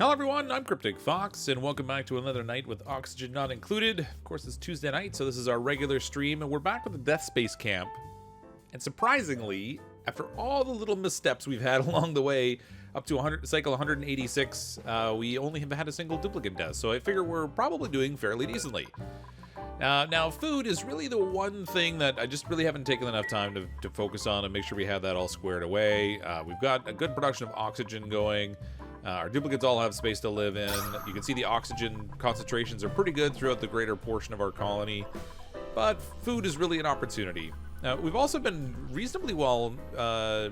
Hello everyone, I'm CrypticFox, and welcome back to another night with Oxygen not included. Of course, it's Tuesday night, so this is our regular stream, and we're back with the Death Space Camp. And surprisingly, after all the little missteps we've had along the way, up to cycle 186, we only have had a single duplicant death, so I figure we're probably doing fairly decently. Now, food is really the one thing that I just really haven't taken enough time to focus on and make sure we have that all squared away. We've got a good production of oxygen going. Our duplicates all have space to live in. You can see the oxygen concentrations are pretty good throughout the greater portion of our colony, but food is really an opportunity. We've also been reasonably well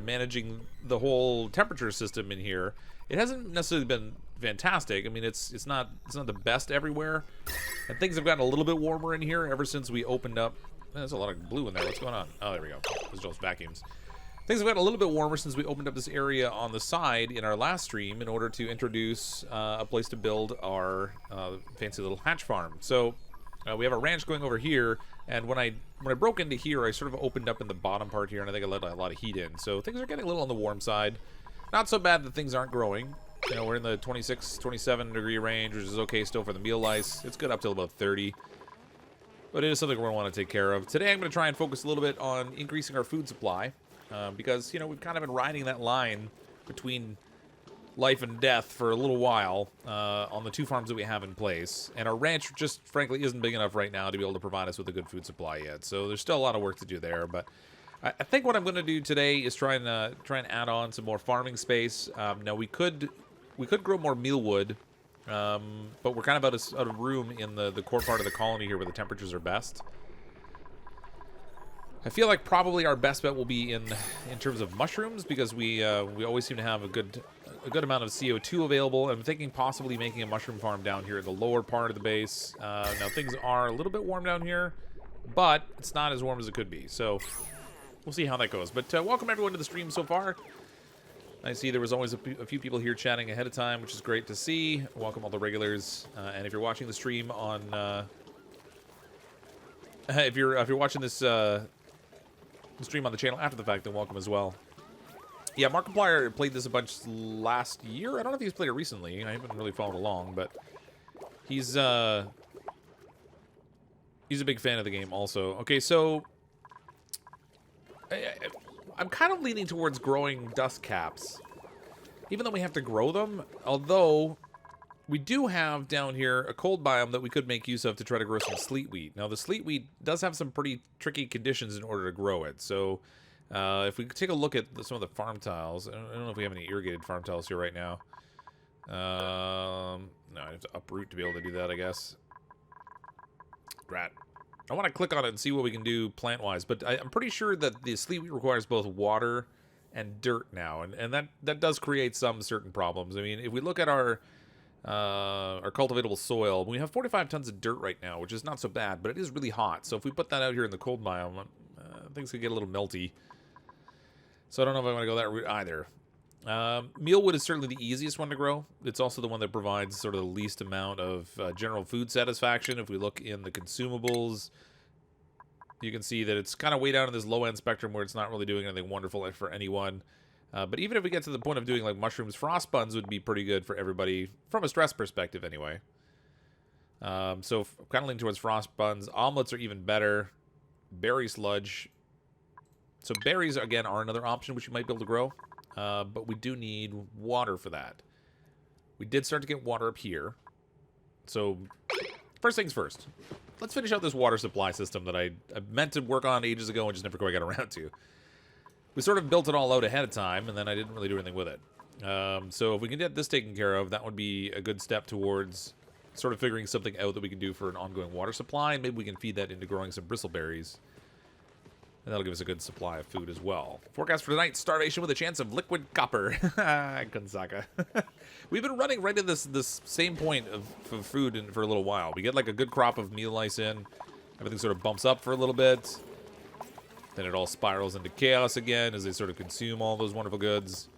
managing the whole temperature system in here. It hasn't necessarily been fantastic. I mean, it's not the best everywhere, and things have gotten a little bit warmer in here ever since we opened up. There's a lot of blue in there. What's going on? Oh, there we go. Those are just vacuums. Things have gotten a little bit warmer since we opened up this area on the side in our last stream in order to introduce a place to build our fancy little hatch farm. So we have a ranch going over here, and when I broke into here, I sort of opened up in the bottom part here, and I think I let a lot of heat in. So things are getting a little on the warm side. Not so bad that things aren't growing. You know, we're in the 26, 27 degree range, which is okay still for the meal lice. It's good up till about 30. But it is something we're going to want to take care of. Today I'm going to try and focus a little bit on increasing our food supply. Because, you know, we've kind of been riding that line between life and death for a little while on the two farms that we have in place. And our ranch just, frankly, isn't big enough right now to be able to provide us with a good food supply yet. So there's still a lot of work to do there. But I think what I'm going to do today is try and add on some more farming space. Now, we could grow more mealwood, but we're kind of out of room in the core part of the colony here where the temperatures are best. I feel like probably our best bet will be in terms of mushrooms, because we always seem to have a good amount of CO2 available. I'm thinking possibly making a mushroom farm down here at the lower part of the base. Now things are a little bit warm down here, but it's not as warm as it could be. So we'll see how that goes. But welcome everyone to the stream so far. I see there was always a few people here chatting ahead of time, which is great to see. Welcome all the regulars. And if you're watching the stream on, if you're watching this stream on the channel after the fact, then welcome as well. Yeah, Markiplier played this a bunch last year. I don't know if he's played it recently. I haven't really followed along, but he's a big fan of the game also. Okay, so I'm kind of leaning towards growing dust caps, even though we have to grow them. Although we do have down here a cold biome that we could make use of to try to grow some sleet wheat. Now, the sleet wheat does have some pretty tricky conditions in order to grow it. So if we take a look at some of the farm tiles, I don't know if we have any irrigated farm tiles here right now. No, I have to uproot to be able to do that, I guess. Rat. I want to click on it and see what we can do plant-wise, but I'm pretty sure that the sleet wheat requires both water and dirt now, and that does create some certain problems. I mean, if we look at our cultivatable soil, we have 45 tons of dirt right now, which is not so bad, but it is really hot. So if we put that out here in the cold biome, things could get a little melty. So I don't know if I want to go that route either. Mealwood is certainly the easiest one to grow. It's also the one that provides sort of the least amount of general food satisfaction. If we look in the consumables, you can see that it's kind of way down in this low-end spectrum where it's not really doing anything wonderful for anyone. But even if we get to the point of doing like mushrooms, frost buns would be pretty good for everybody from a stress perspective anyway. So kind of leaning towards frost buns. Omelets are even better. Berry sludge. So berries, again, are another option which you might be able to grow. But we do need water for that. We did start to get water up here. So first things first. Let's finish out this water supply system that I meant to work on ages ago and just never quite got around to. We sort of built it all out ahead of time, and then I didn't really do anything with it. So if we can get this taken care of, that would be a good step towards sort of figuring something out that we can do for an ongoing water supply, and maybe we can feed that into growing some bristleberries. And that'll give us a good supply of food as well. Forecast for tonight, starvation with a chance of liquid copper. Gonzaga. We've been running right at this same point of food for a little while. We get like a good crop of meal lice in. Everything sort of bumps up for a little bit. Then it all spirals into chaos again as they sort of consume all those wonderful goods.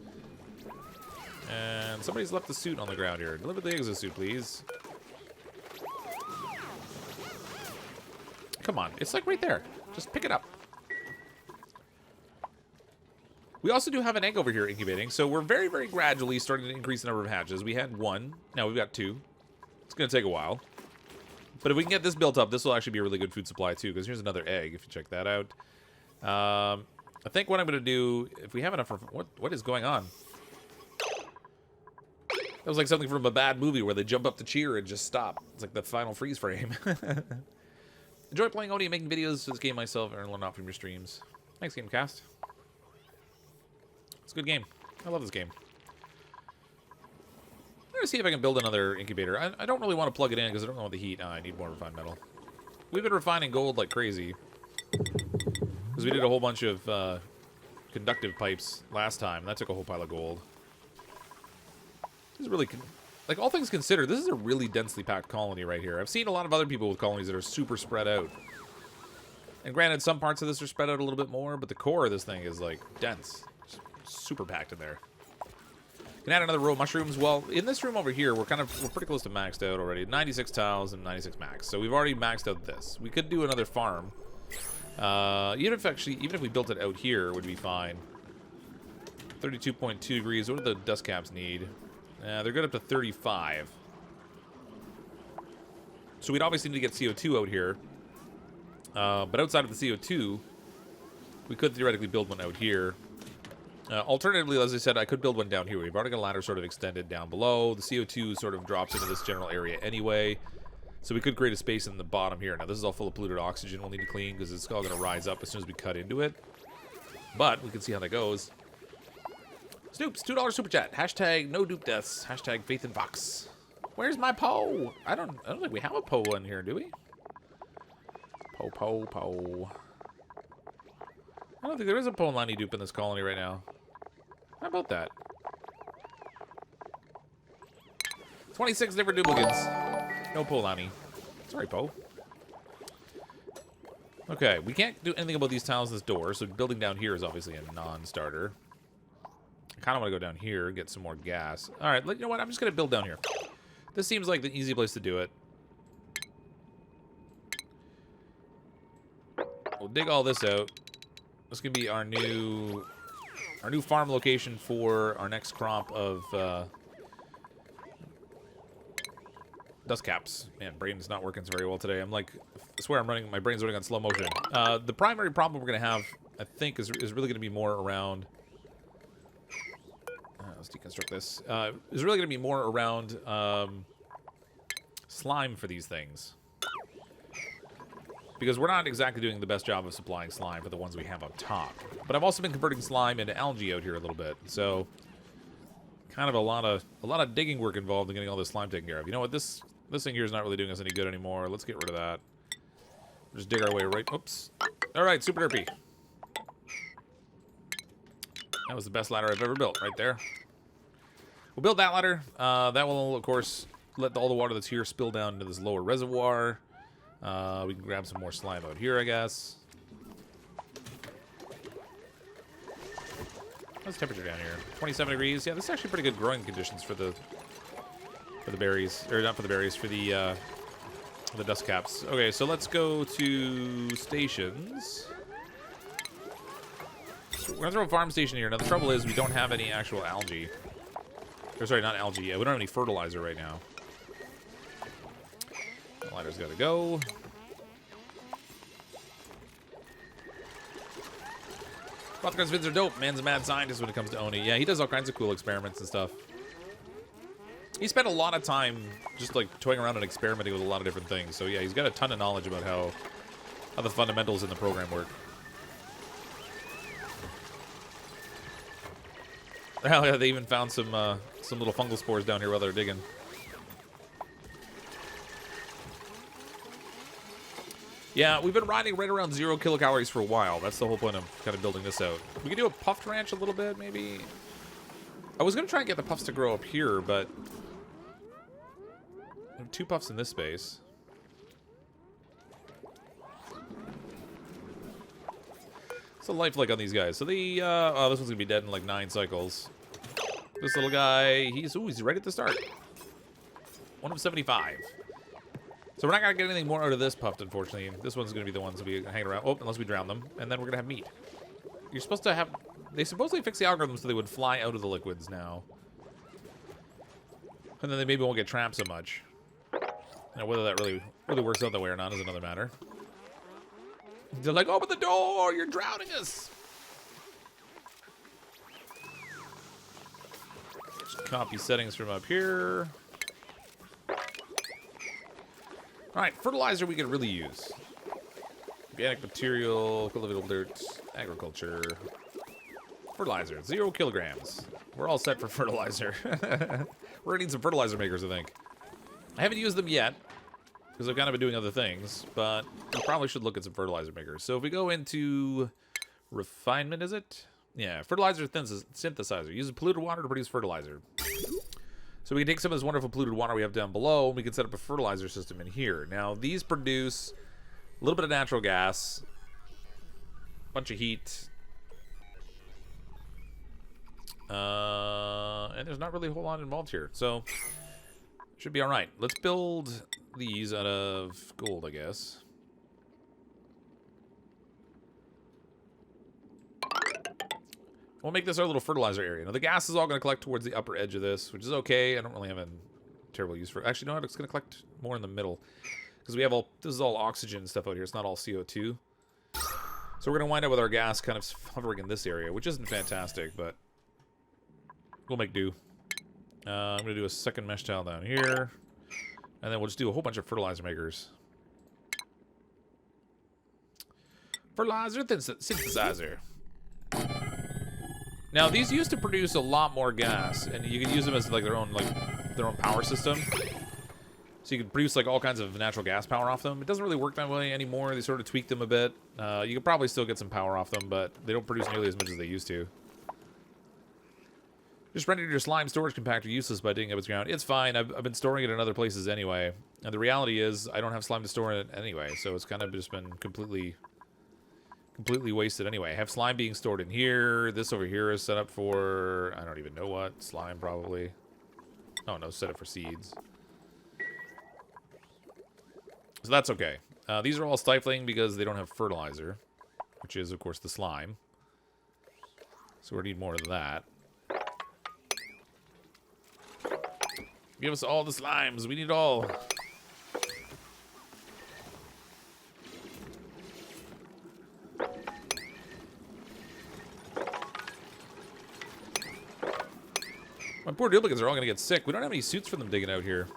And somebody's left the suit on the ground here. Deliver the exosuit, please. Come on, it's like right there. Just pick it up. We also do have an egg over here incubating, so we're very, very gradually starting to increase the number of hatches. We had 1. Now we've got 2. It's going to take a while. But if we can get this built up, this will actually be a really good food supply, too, because here's another egg, if you check that out. I think what I'm going to do, if we have enough... What is going on? That was like something from a bad movie where they jump up to cheer and just stop. It's like the final freeze frame. Enjoy playing Oni and making videos for this game myself and learn a lot from your streams. Thanks, Gamecast. It's a good game. I love this game. I'm going to see if I can build another incubator. I don't really want to plug it in because I don't want the heat. I need more refined metal. We've been refining gold like crazy. Because we did a whole bunch of conductive pipes last time. That took a whole pile of gold. This is really... Like, all things considered, this is a really densely packed colony right here. I've seen a lot of other people with colonies that are super spread out. And granted, some parts of this are spread out a little bit more, but the core of this thing is, like, dense. Super packed in there. Can add another row of mushrooms. Well, in this room over here, we're pretty close to maxed out already. 96 tiles and 96 max. So we've already maxed out this. We could do another farm. Even if we built it out here, it would be fine. 32.2 degrees. What do the dust caps need? They're good up to 35. So we'd obviously need to get CO2 out here. But outside of the CO2, we could theoretically build one out here. Alternatively, as I said, I could build one down here. We've already got a ladder sort of extended down below. The CO2 sort of drops into this general area anyway. So we could create a space in the bottom here. Now, this is all full of polluted oxygen we'll need to clean because it's all going to rise up as soon as we cut into it. But we can see how that goes. Snoops, $2 super chat. Hashtag no dupe deaths. Hashtag faith in Fox. Where's my Poe? I don't think we have a Poe in here, do we? Poe. I don't think there is a Polani dupe in this colony right now. How about that? 26 different duplicants. No Polani. Sorry, Poe. Okay, we can't do anything about these tiles in this door, so building down here is obviously a non-starter. I kind of want to go down here and get some more gas. All right, you know what? I'm just going to build down here. This seems like the easy place to do it. We'll dig all this out. This is going to be our new farm location for our next crop of dust caps. Man, brain's not working very well today. I swear my brain's running on slow motion. The primary problem we're going to have, I think, is really going to be more around... let's deconstruct this. Is really going to be more around slime for these things. Because we're not exactly doing the best job of supplying slime for the ones we have up top. But I've also been converting slime into algae out here a little bit. So, kind of a lot of digging work involved in getting all this slime taken care of. You know what? This thing here is not really doing us any good anymore. Let's get rid of that. Just dig our way right... Oops. All right, super derpy. That was the best ladder I've ever built, right there. We'll build that ladder. That will, of course, let all the water that's here spill down into this lower reservoir. We can grab some more slime out here, I guess. What's the temperature down here? 27 degrees. Yeah, this is actually pretty good growing conditions for the berries, or not for the berries, for the dust caps. Okay, so let's go to stations. So we're gonna throw a farm station here. Now the trouble is we don't have any actual algae. Or sorry, not algae. We don't have any fertilizer right now. The ladder's got to go. Rothgar's vids are dope. Man's a mad scientist when it comes to Oni. Yeah, he does all kinds of cool experiments and stuff. He spent a lot of time just like toying around and experimenting with a lot of different things. So yeah, he's got a ton of knowledge about how the fundamentals in the program work. Hell yeah, they even found some little fungal spores down here while they're digging. Yeah, we've been riding right around 0 kilocalories for a while. That's the whole point of kind of building this out. We could do a puffed ranch a little bit, maybe. I was going to try and get the puffs to grow up here, but... I have 2 puffs in this space. What's the life like on these guys? So the, oh, this one's going to be dead in like 9 cycles. This little guy, he's ready at the start. 1 of 75. So we're not going to get anything more out of this puffed, unfortunately. This one's going to be the ones that we hang around. Oh, unless we drown them. And then we're going to have meat. You're supposed to have They supposedly fixed the algorithm so they would fly out of the liquids now. And then they maybe won't get trapped so much. Now, whether that really works out that way or not is another matter. They're like, open the door! You're drowning us! Just copy settings from up here. Alright, fertilizer we could really use. Organic material, cultivable dirt, agriculture. Fertilizer, 0 kilograms. We're all set for fertilizer. We're gonna need some fertilizer makers, I think. I haven't used them yet, because I've kind of been doing other things, but we probably should look at some fertilizer makers. So if we go into refinement, is it? Yeah, fertilizer synthesizer. Uses polluted water to produce fertilizer. So we can take some of this wonderful polluted water we have down below, and we can set up a fertilizer system in here. Now, these produce a little bit of natural gas, a bunch of heat, and there's not really a whole lot involved here. So, should be all right. Let's build these out of gold, I guess. We'll make this our little fertilizer area. Now, the gas is all going to collect towards the upper edge of this, which is okay. I don't really have a terrible use for it. Actually, no, it's going to collect more in the middle. Because we have all, this is all oxygen stuff out here. It's not all CO2. So we're going to wind up with our gas kind of hovering in this area, which isn't fantastic, but we'll make do. I'm going to do a second mesh tile down here. And then we'll just do a whole bunch of fertilizer makers. Fertilizer synthesizer. Now, these used to produce a lot more gas, and you can use them as like their own power system. So you can produce like all kinds of natural gas power off them. It doesn't really work that way anymore. They sort of tweaked them a bit. You could probably still get some power off them, but they don't produce nearly as much as they used to. Just rendered your slime storage compactor useless by digging up its ground. It's fine. I've been storing it in other places anyway. And the reality is, I don't have slime to store in it anyway, so it's kind of just been completely wasted anyway. I have slime being stored in here. This over here is set up for, I don't even know what. Slime, probably. Oh, no, set up for seeds. So that's okay. These are all stifling because they don't have fertilizer, which is, of course, the slime. So we need more of that. Give us all the slimes. We need all. My poor duplicates are all going to get sick. We don't have any suits for them digging out here.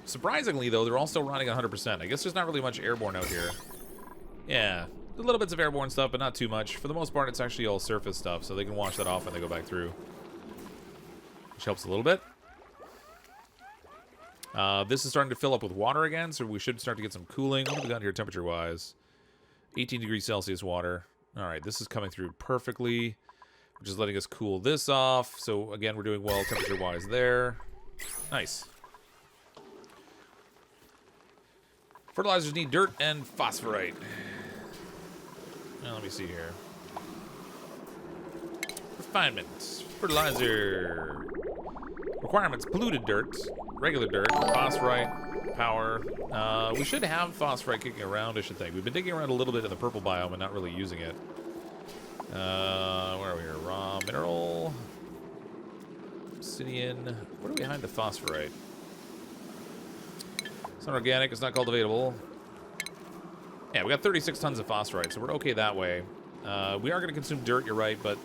Surprisingly, though, they're all still running 100%. I guess there's not really much airborne out here. Yeah, a little bits of airborne stuff, but not too much. For the most part, it's actually all surface stuff, so they can wash that off when they go back through. Which helps a little bit. This is starting to fill up with water again, so we should start to get some cooling. What have we got here temperature-wise? 18 degrees Celsius water. All right, this is coming through perfectly, which is letting us cool this off. So, again, we're doing well temperature-wise there. Nice. Fertilizers need dirt and phosphorite. Now, let me see here. Refinement. Fertilizer. Requirements. Polluted dirt. Regular dirt. Phosphorite. Power. We should have phosphorite kicking around, I should think. We've been digging around a little bit in the purple biome and not really using it. Where are we here? Raw mineral. Obsidian. What are we behind the phosphorite? It's not organic. It's not cultivatable. Yeah, we got 36 tons of phosphorite, so we're okay that way. We are going to consume dirt, you're right, but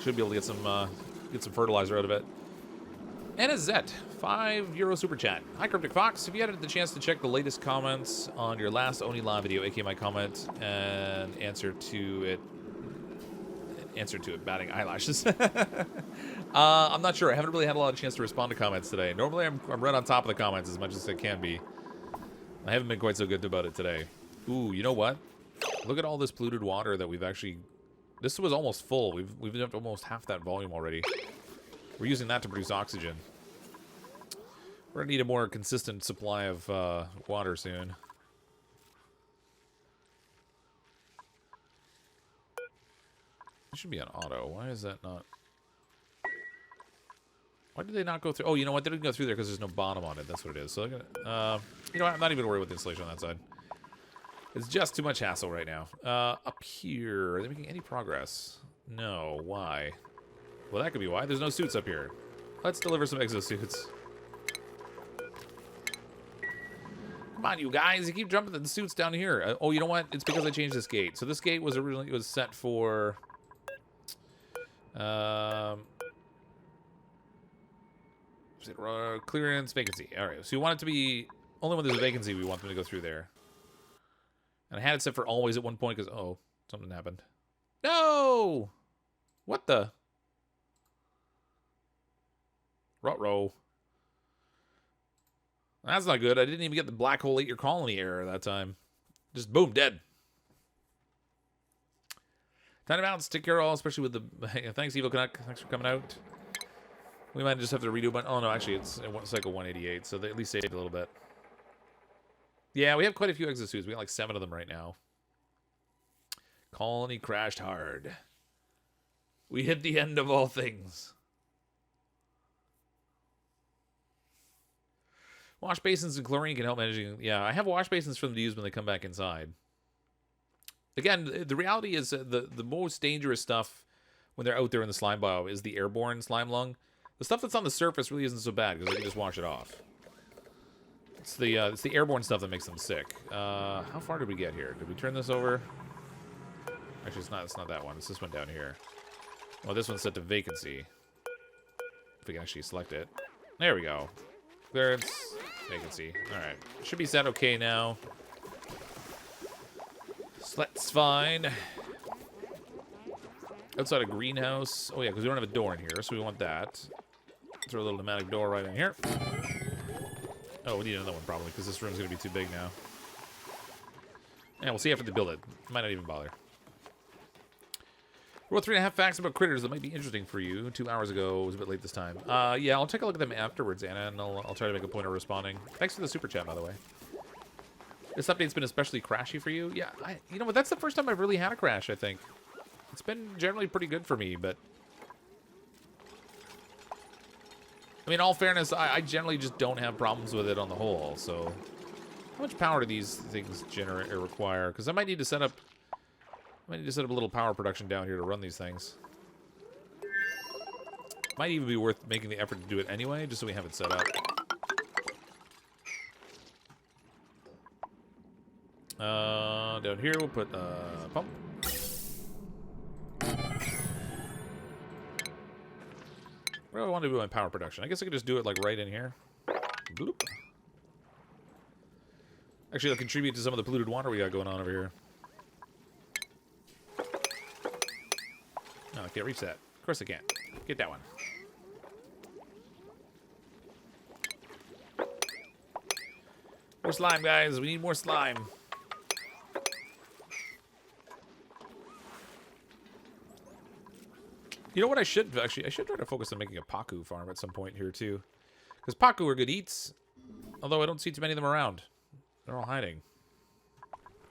should be able to get some fertilizer out of it. And a Zet, €5 super chat. Hi, CrypticFox. Have you had the chance to check the latest comments on your last Oni Live video, aka my comment, and answer to it, batting eyelashes? I'm not sure. I haven't really had a lot of chance to respond to comments today. Normally, I'm right on top of the comments as much as I can be. I haven't been quite so good about it today. Ooh, you know what? Look at all this polluted water that we've actually... This was almost full. We've dumped almost half that volume already. We're using that to produce oxygen. We're going to need a more consistent supply of water soon. It should be on auto. Why is that not... Why did they not go through? Oh, you know what? They didn't go through there because there's no bottom on it. That's what it is. So, you know what? I'm not even worried with the installation on that side. It's just too much hassle right now. Up here, are they making any progress? No. Why? Well, that could be why. There's no suits up here. Let's deliver some exosuits. Come on, you guys. You keep jumping the suits down here. Oh, you know what? It's because I changed this gate. So this gate was originally set for... clearance, vacancy. All right. So you want it to be... Only when there's a vacancy, we want them to go through there. And I had it set for always at one point because... Oh, something happened. No! What the... Ruh-roh. That's not good. I didn't even get the black hole ate your colony error that time. Just boom, dead. Time to bounce. Take care of all, especially with the... Thanks, Evil Canuck. Thanks for coming out. We might just have to redo a bunch. Oh, no, actually, it's cycle 188, so they at least saved a little bit. Yeah, we have quite a few exosuits. We got like 7 of them right now. Colony crashed hard. We hit the end of all things. Wash basins and chlorine can help managing... Yeah, I have wash basins for them to use when they come back inside. Again, the reality is the most dangerous stuff when they're out there in the slime biome is the airborne slime lung. The stuff that's on the surface really isn't so bad because they can just wash it off. It's the airborne stuff that makes them sick. How far did we get here? Did we turn this over? Actually, it's not that one. It's this one down here. Well, this one's set to vacancy. If we can actually select it. There we go. Clearance, vacancy. All right, should be set okay now. So that's fine. Outside a greenhouse. Oh yeah, because we don't have a door in here, so we want that. Throw a little pneumatic door right in here. Oh, we need another one probably, because this room's going to be too big now. Yeah, we'll see after they build it. Might not even bother. Wrote 3.5 facts about critters that might be interesting for you. 2 hours ago. It was a bit late this time. Yeah, I'll take a look at them afterwards, Anna, and I'll try to make a point of responding. Thanks for the super chat, by the way. This update's been especially crashy for you? Yeah, you know what? That's the first time I've really had a crash, I think. It's been generally pretty good for me, but... I mean, in all fairness, I generally just don't have problems with it on the whole, so... How much power do these things generate or require? Because I might need to set up... a little power production down here to run these things. Might even be worth making the effort to do it anyway, just so we have it set up. Down here we'll put a pump. Where do I want to do my power production? I guess I could just do it like right in here. Bloop. Actually, it'll contribute to some of the polluted water we got going on over here. No, I can't reach that. Of course I can't. Get that one. More slime, guys. We need more slime. You know what I should... Actually, I should try to focus on making a Paku farm at some point here, too. Because Paku are good eats. Although I don't see too many of them around. They're all hiding.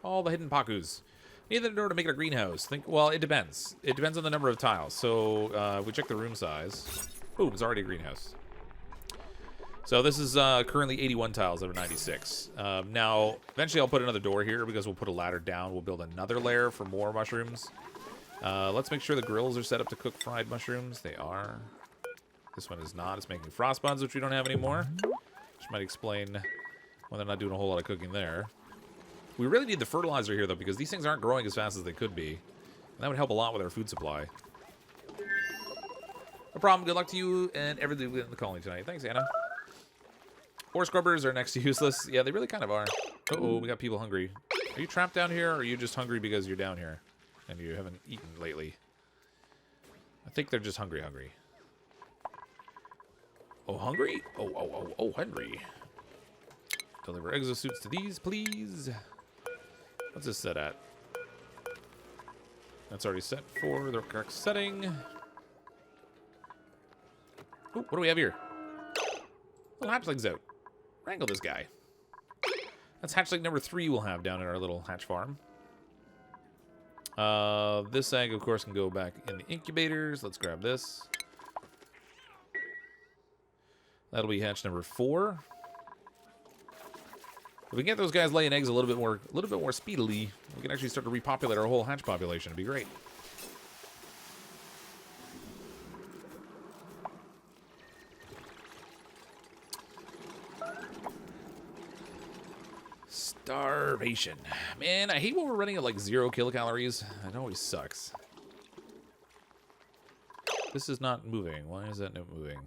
All the hidden Pakus. Need in order to make it a greenhouse. Well, it depends. It depends on the number of tiles. So, if we check the room size. Boom, it's already a greenhouse. So this is currently 81 tiles out of 96. Now, eventually I'll put another door here because we'll put a ladder down. We'll build another layer for more mushrooms. Let's make sure the grills are set up to cook fried mushrooms. They are. This one is not. It's making frost buns, which we don't have anymore. Which might explain why they're not doing a whole lot of cooking there. We really need the fertilizer here, though, because these things aren't growing as fast as they could be. And that would help a lot with our food supply. No problem. Good luck to you and everything in the colony tonight. Thanks, Anna. Ore scrubbers are next to useless. Yeah, they really kind of are. Uh-oh, we got people hungry. Are you trapped down here, or are you just hungry because you're down here and you haven't eaten lately? I think they're just hungry. Oh, hungry? Oh, hungry. Deliver exosuits to these, please. What's this set at? That's already set for the correct setting. Ooh, what do we have here? Little hatchling's out. Wrangle this guy. That's hatchling number 3 we'll have down in our little hatch farm. This egg, of course, can go back in the incubators. Let's grab this. That'll be hatch number 4. If we can get those guys laying eggs a little bit more speedily, we can actually start to repopulate our whole hatch population. It'd be great. Starvation. Man, I hate when we're running at like 0 kilocalories. It always sucks. This is not moving. Why is that not moving?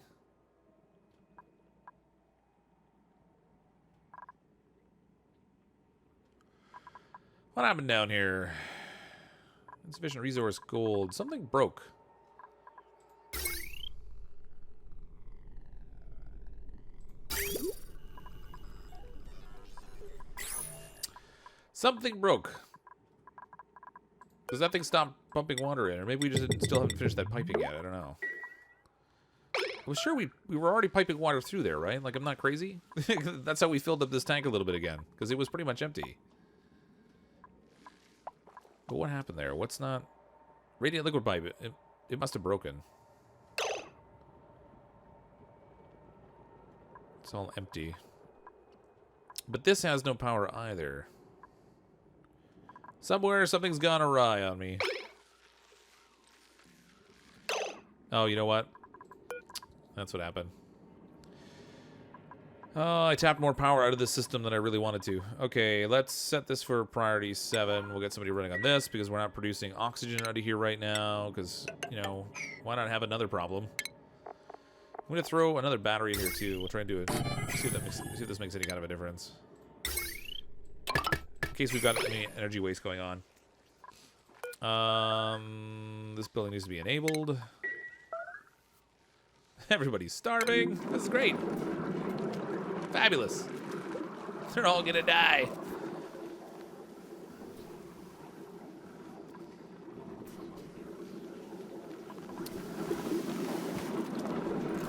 What happened down here? Insufficient resource gold. Something broke. Something broke. Does that thing stop pumping water in? Or maybe we just still haven't finished that piping yet. I don't know. I was sure we were already piping water through there, right? Like, I'm not crazy? That's how we filled up this tank a little bit again. Because it was pretty much empty. But what happened there? What's not... Radiant liquid pipe. It must have broken. It's all empty. But this has no power either. Somewhere, something's gone awry on me. Oh, you know what? That's what happened. Oh, I tapped more power out of the system than I really wanted to. Okay, let's set this for priority 7. We'll get somebody running on this because we're not producing oxygen out of here right now. Because, you know, why not have another problem? I'm going to throw another battery in here, too. We'll try and do it. See if this makes any kind of a difference. In case we've got any energy waste going on. This building needs to be enabled. Everybody's starving. This is great. Fabulous. They're all gonna die.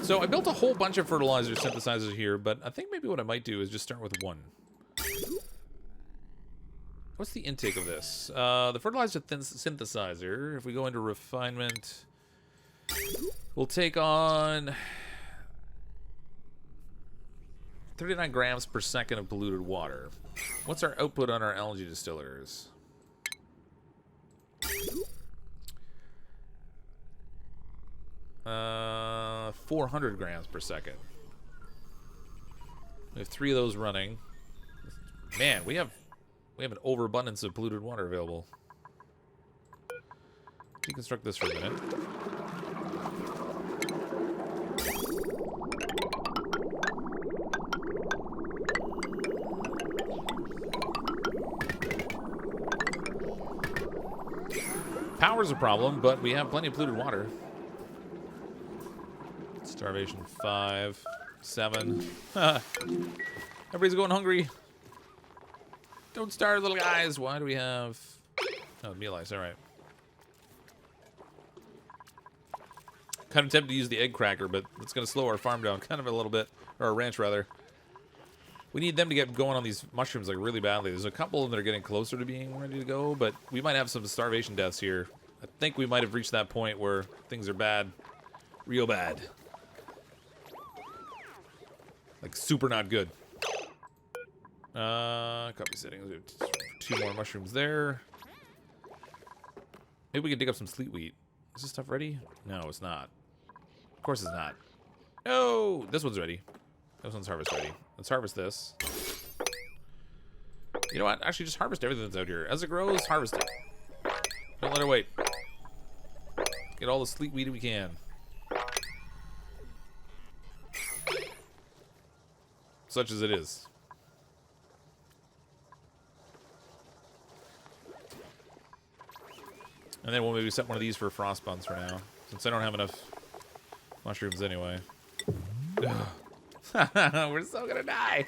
So I built a whole bunch of fertilizer synthesizers here, but I think maybe what I might do is just start with one. What's the intake of this? The fertilizer synthesizer, if we go into refinement, we'll take on 39 grams per second of polluted water. What's our output on our algae distillers? 400 grams per second. We have 3 of those running. Man, we have an overabundance of polluted water available. Deconstruct this for a minute. Power's a problem, but we have plenty of polluted water. Starvation 5, 7. Everybody's going hungry. Don't starve, little guys. Why do we have... Oh, meal ice. All right. Kind of tempted to use the egg cracker, but it's going to slow our farm down kind of a little bit. Or our ranch, rather. We need them to get going on these mushrooms like really badly. There's a couple of them that are getting closer to being ready to go, but we might have some starvation deaths here. I think we might have reached that point where things are bad. Real bad. Like super not good. Copy settings. We have 2 more mushrooms there. Maybe we can dig up some sleet wheat. Is this stuff ready? No, it's not. Of course it's not. No! This one's ready. This one's harvest ready. Let's harvest this. You know what? Actually, just harvest everything that's out here. As it grows, harvest it. Don't let it wait. Get all the sleet wheat we can. Such as it is. And then we'll maybe set one of these for frost buns for now, since I don't have enough mushrooms anyway. We're still gonna die.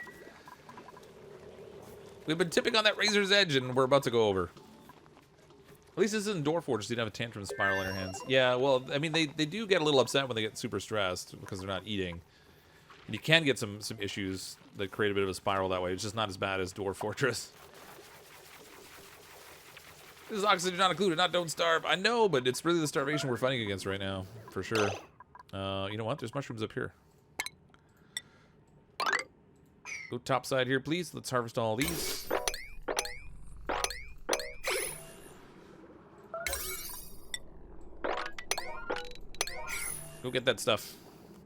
We've been tipping on that razor's edge, and we're about to go over. At least this isn't Dwarf Fortress. You don't have a tantrum spiral in your hands. Yeah, well, I mean, they do get a little upset when they get super stressed because they're not eating. And you can get some issues that create a bit of a spiral that way. It's just not as bad as Dwarf Fortress. This is oxygen not included, not don't starve. I know, but it's really the starvation we're fighting against right now, for sure. You know what? There's mushrooms up here. Go top side here, please. Let's harvest all these. Go get that stuff.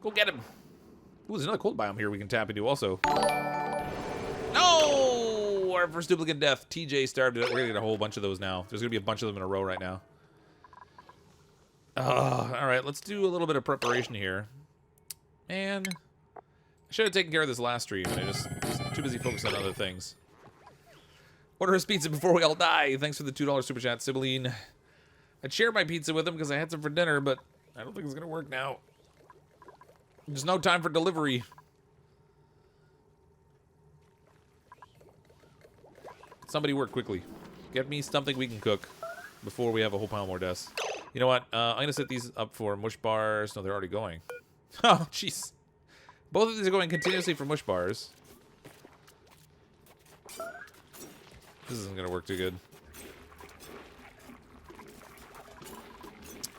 Go get him. Ooh, there's another cold biome here we can tap into also. No! Our first duplicate death. TJ started it. We're going to get a whole bunch of those now. There's going to be a bunch of them in a row right now. All right, let's do a little bit of preparation here. Man, I should have taken care of this last stream, and I just was too busy focusing on other things. Order us pizza before we all die. Thanks for the $2 super chat, Sibylline. I'd share my pizza with him because I had some for dinner, but I don't think it's going to work now. There's no time for delivery. Somebody work quickly. Get me something we can cook before we have a whole pile more deaths. You know what? I'm going to set these up for mush bars. No, they're already going. Oh, jeez. Both of these are going continuously for mush bars. This isn't going to work too good.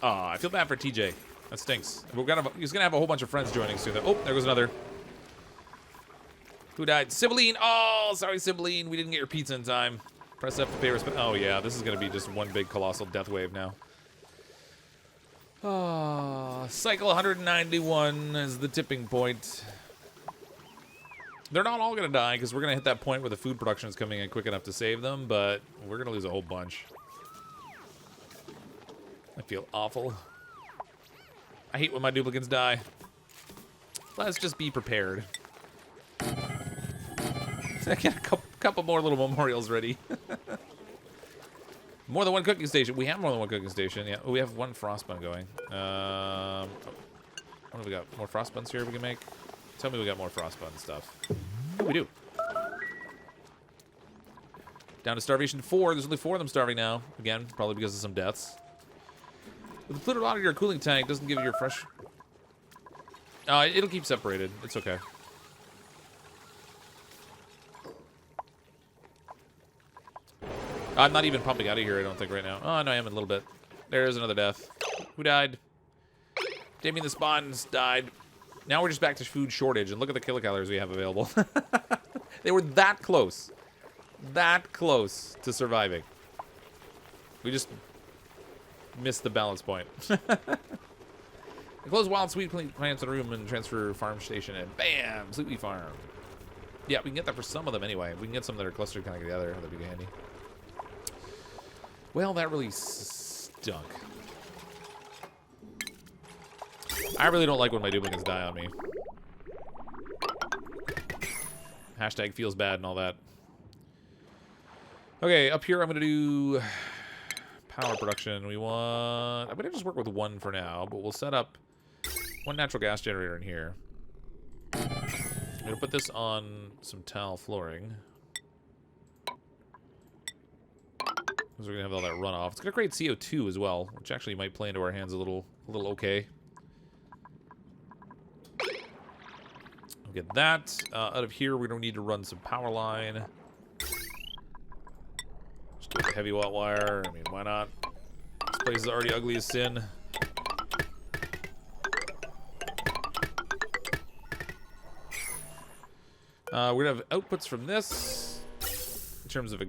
Aw, I feel bad for TJ. That stinks. He's going to have a whole bunch of friends joining soon. Oh, there goes another. Who died? Sibylline. Oh, sorry, Sibylline. We didn't get your pizza in time. Press F to pay respect. Oh, yeah. This is going to be just one big colossal death wave now. Oh, cycle 191 is the tipping point. They're not all going to die because we're going to hit that point where the food production is coming in quick enough to save them, but we're going to lose a whole bunch. I feel awful. I hate when my duplicants die. Let's just be prepared. I get a couple more little memorials ready. More than one cooking station. We have more than one cooking station. Yeah, we have one frost bun going. What do we got? More frost buns here we can make? Tell me we got more frost bun stuff. Oh, we do. Down to starvation 4. There's only 4 of them starving now. Again, probably because of some deaths. With the fluid out of your cooling tank, doesn't give you your fresh... it'll keep separated. It's okay. I'm not even pumping out of here, I don't think, right now. Oh, no, I am in a little bit. There's another death. Who died? Damien the Spawns died. Now we're just back to food shortage, and look at the kilocalories we have available. They were that close. That close to surviving. We just missed the balance point. Close wild sweet plants in a room and transfer farm station, and bam! Sweet wheat farm. Yeah, we can get that for some of them anyway. We can get some that are clustered kind of together. That'd be handy. Well, that really stunk. I really don't like when my duplicants die on me. Hashtag feels bad and all that. Okay, up here I'm going to do power production. We want... I'm going to just work with one for now, but we'll set up one natural gas generator in here. I'm going to put this on some tile flooring. Because we're going to have all that runoff. It's going to create CO2 as well, which actually might play into our hands a little okay. We'll get that. Out of here, we're going to need to run some power line. Just do the heavy watt wire. I mean, why not? This place is already ugly as sin. We're going to have outputs from this in terms of a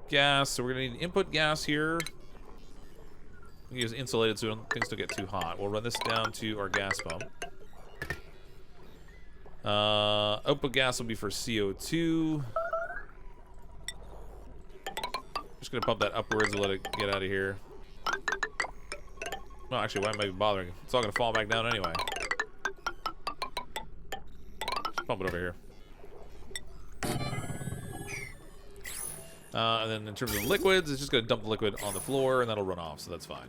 gas, so we're gonna need input gas here. We use insulated so things don't get too hot. We'll run this down to our gas pump. Output gas will be for CO2. Just gonna pump that upwards and let it get out of here. Well, actually, why am I even bothering? It's all gonna fall back down anyway. Just pump it over here. And then in terms of liquids, it's just going to dump the liquid on the floor, and that'll run off, so that's fine.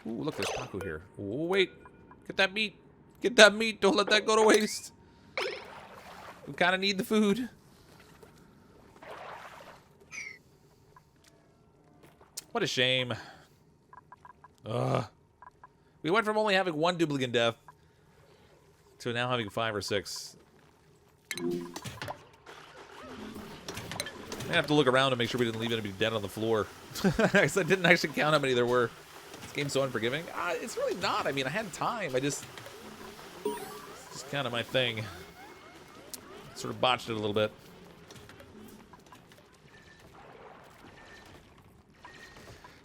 Ooh, look, there's taco here. Ooh, wait. Get that meat. Get that meat. Don't let that go to waste. We kind of need the food. What a shame. Ugh. We went from only having one duplicate death to now having 5 or 6. I have to look around to make sure we didn't leave anybody dead on the floor. I didn't actually count how many there were. This game's so unforgiving. It's really not. I mean, I had time. It's just kind of my thing. Sort of botched it a little bit.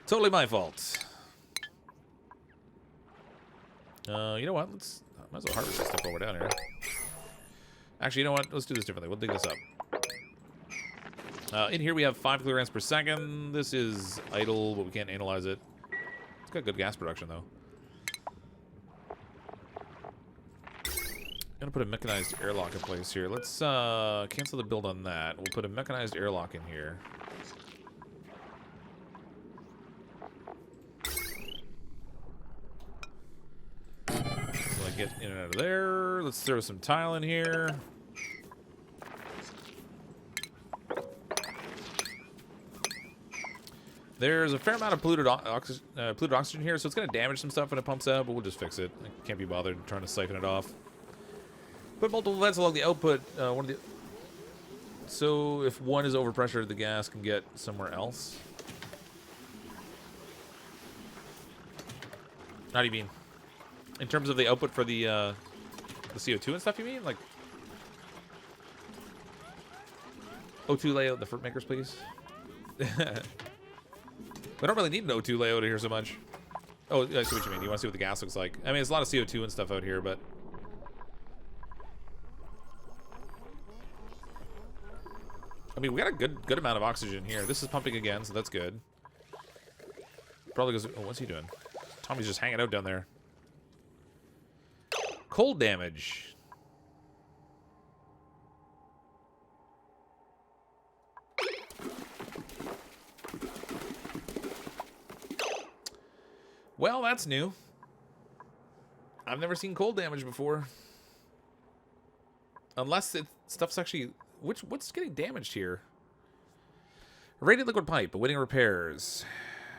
Totally my fault. You know what? Might as well harvest this stuff while we're down here. Actually, you know what? Let's do this differently. We'll dig this up. In here we have 5 kilograms per second. This is idle, but we can't analyze it. It's got good gas production, though. I'm gonna put a mechanized airlock in place here. Let's cancel the build on that. We'll put a mechanized airlock in here. So I get in and out of there. Let's throw some tile in here. There's a fair amount of polluted oxygen here, so it's going to damage some stuff when it pumps out, but we'll just fix it. I can't be bothered trying to siphon it off. Put multiple vents along the output. So if one is overpressured, the gas can get somewhere else. How do you mean? In terms of the output for the CO2 and stuff, you mean? Like O2 layout, the fruit makers, please. We don't really need an O2 layout here so much. Oh, I see what you mean. You want to see what the gas looks like. I mean, there's a lot of CO2 and stuff out here, but... I mean, we got a good amount of oxygen here. This is pumping again, so that's good. Probably goes... Oh, what's he doing? Tommy's just hanging out down there. Cold damage. Well, that's new. I've never seen cold damage before. Unless stuff's actually... What's getting damaged here? Radiant liquid pipe, awaiting repairs.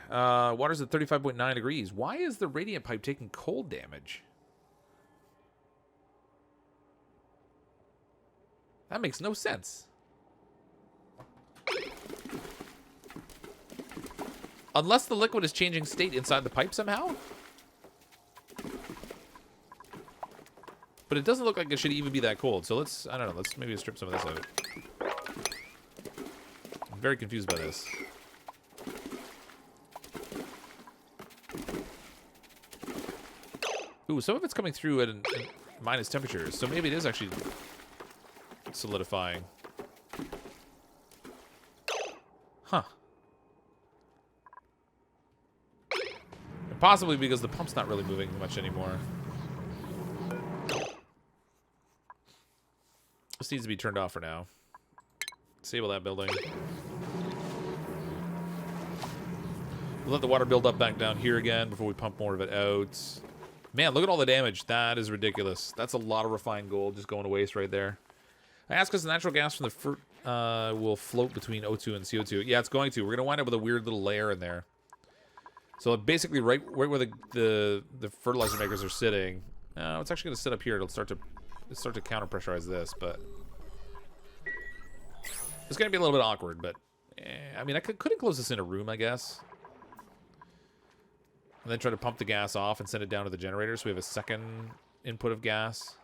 Water's at 35.9 degrees. Why is the radiant pipe taking cold damage? That makes no sense. Unless the liquid is changing state inside the pipe somehow? But it doesn't look like it should even be that cold. So let's, I don't know, let's maybe strip some of this out. I'm very confused by this. Ooh, some of it's coming through at minus temperatures. So maybe it is actually solidifying. Huh. And possibly because the pump's not really moving much anymore. This needs to be turned off for now. Disable that building. We'll let the water build up back down here again before we pump more of it out. Man, look at all the damage. That is ridiculous. That's a lot of refined gold just going to waste right there. I ask us the natural gas from the fruit will float between O2 and CO2. Yeah, it's going to. We're going to wind up with a weird little layer in there. So basically right where the fertilizer makers are sitting. It's actually going to sit up here. It'll start to counter pressurize this, but it's going to be a little bit awkward. But I mean, I could enclose this in a room, I guess, and then try to pump the gas off and send it down to the generator, so we have a second input of gas.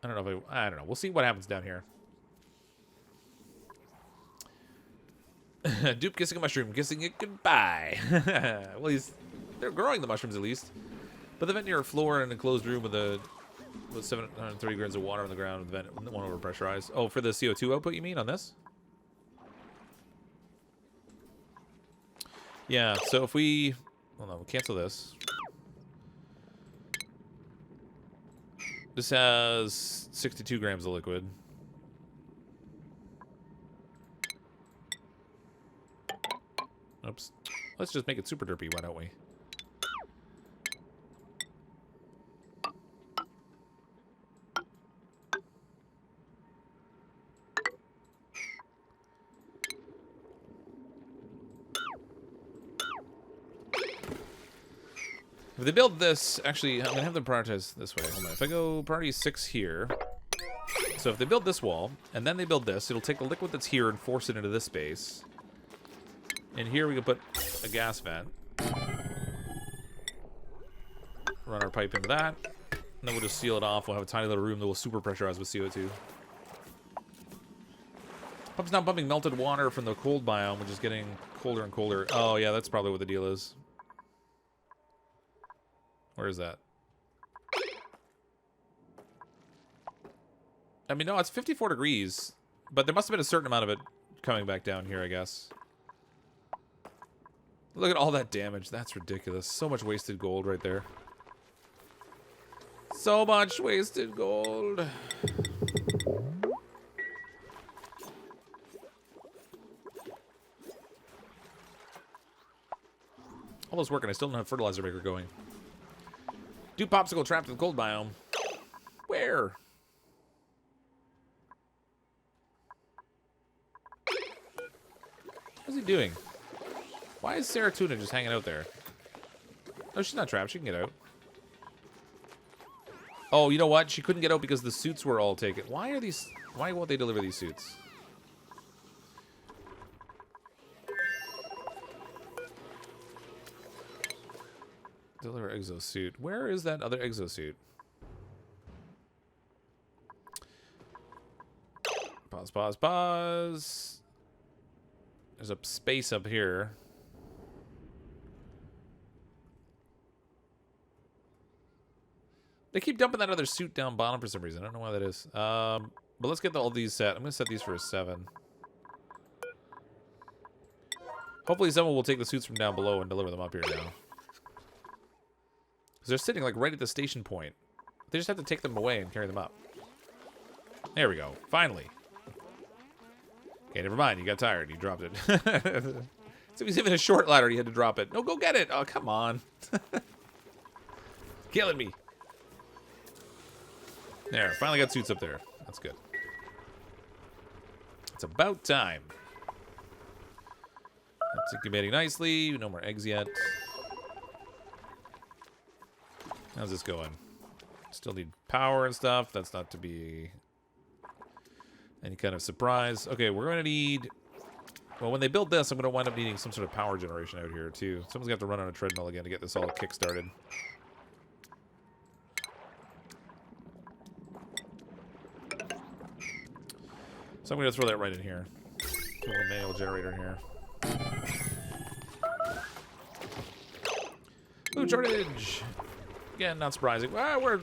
I don't know if I don't know. We'll see what happens down here. Dupe kissing a mushroom, kissing it goodbye. Well, they're growing the mushrooms at least. But the vent near a floor in an enclosed room with 730 grams of water on the ground, the vent won't overpressurize. Oh, for the CO2 output, you mean, on this? Yeah, so if we... Well, no, we'll cancel this. This has 62 grams of liquid. Oops. Let's just make it super derpy, why don't we? If they build this, actually, I'm going to have them prioritize this way. Hold on. If I go priority 6 here, so if they build this wall, and then they build this, it'll take the liquid that's here and force it into this space. And here we can put a gas vent. Run our pipe into that. And then we'll just seal it off. We'll have a tiny little room that will super pressurize with CO2. Pump's now pumping melted water from the cold biome, which is getting colder and colder. Oh, yeah, that's probably what the deal is. Where is that? I mean, no, it's 54 degrees. But there must have been a certain amount of it coming back down here, I guess. Look at all that damage. That's ridiculous. So much wasted gold right there. So much wasted gold. All this work and I still don't have fertilizer maker going. Dude, popsicle trapped in the cold biome. Where? What's he doing? Why is Sarah Tuna just hanging out there? No, she's not trapped. She can get out. Oh, you know what? She couldn't get out because the suits were all taken. Why are these... Why won't they deliver these suits? Deliver exosuit. Where is that other exosuit? Pause, pause, pause. There's a space up here. They keep dumping that other suit down bottom for some reason. I don't know why that is. But let's get all these set. I'm going to set these for a 7. Hopefully someone will take the suits from down below and deliver them up here now. Because they're sitting like right at the station point. They just have to take them away and carry them up. There we go. Finally. Okay, never mind. You got tired. You dropped it. So he's even a short ladder. You had to drop it. No, go get it. Oh, come on. Killing me. There. Finally got suits up there. That's good. It's about time. That's incubating nicely. No more eggs yet. How's this going? Still need power and stuff. That's not to be any kind of surprise. Okay, we're going to need... Well, when they build this, I'm going to wind up needing some sort of power generation out here, too. Someone's going to have to run on a treadmill again to get this all kick-started. So I'm going to throw that right in here. A little manual generator in here. Food shortage! Again, not surprising. We're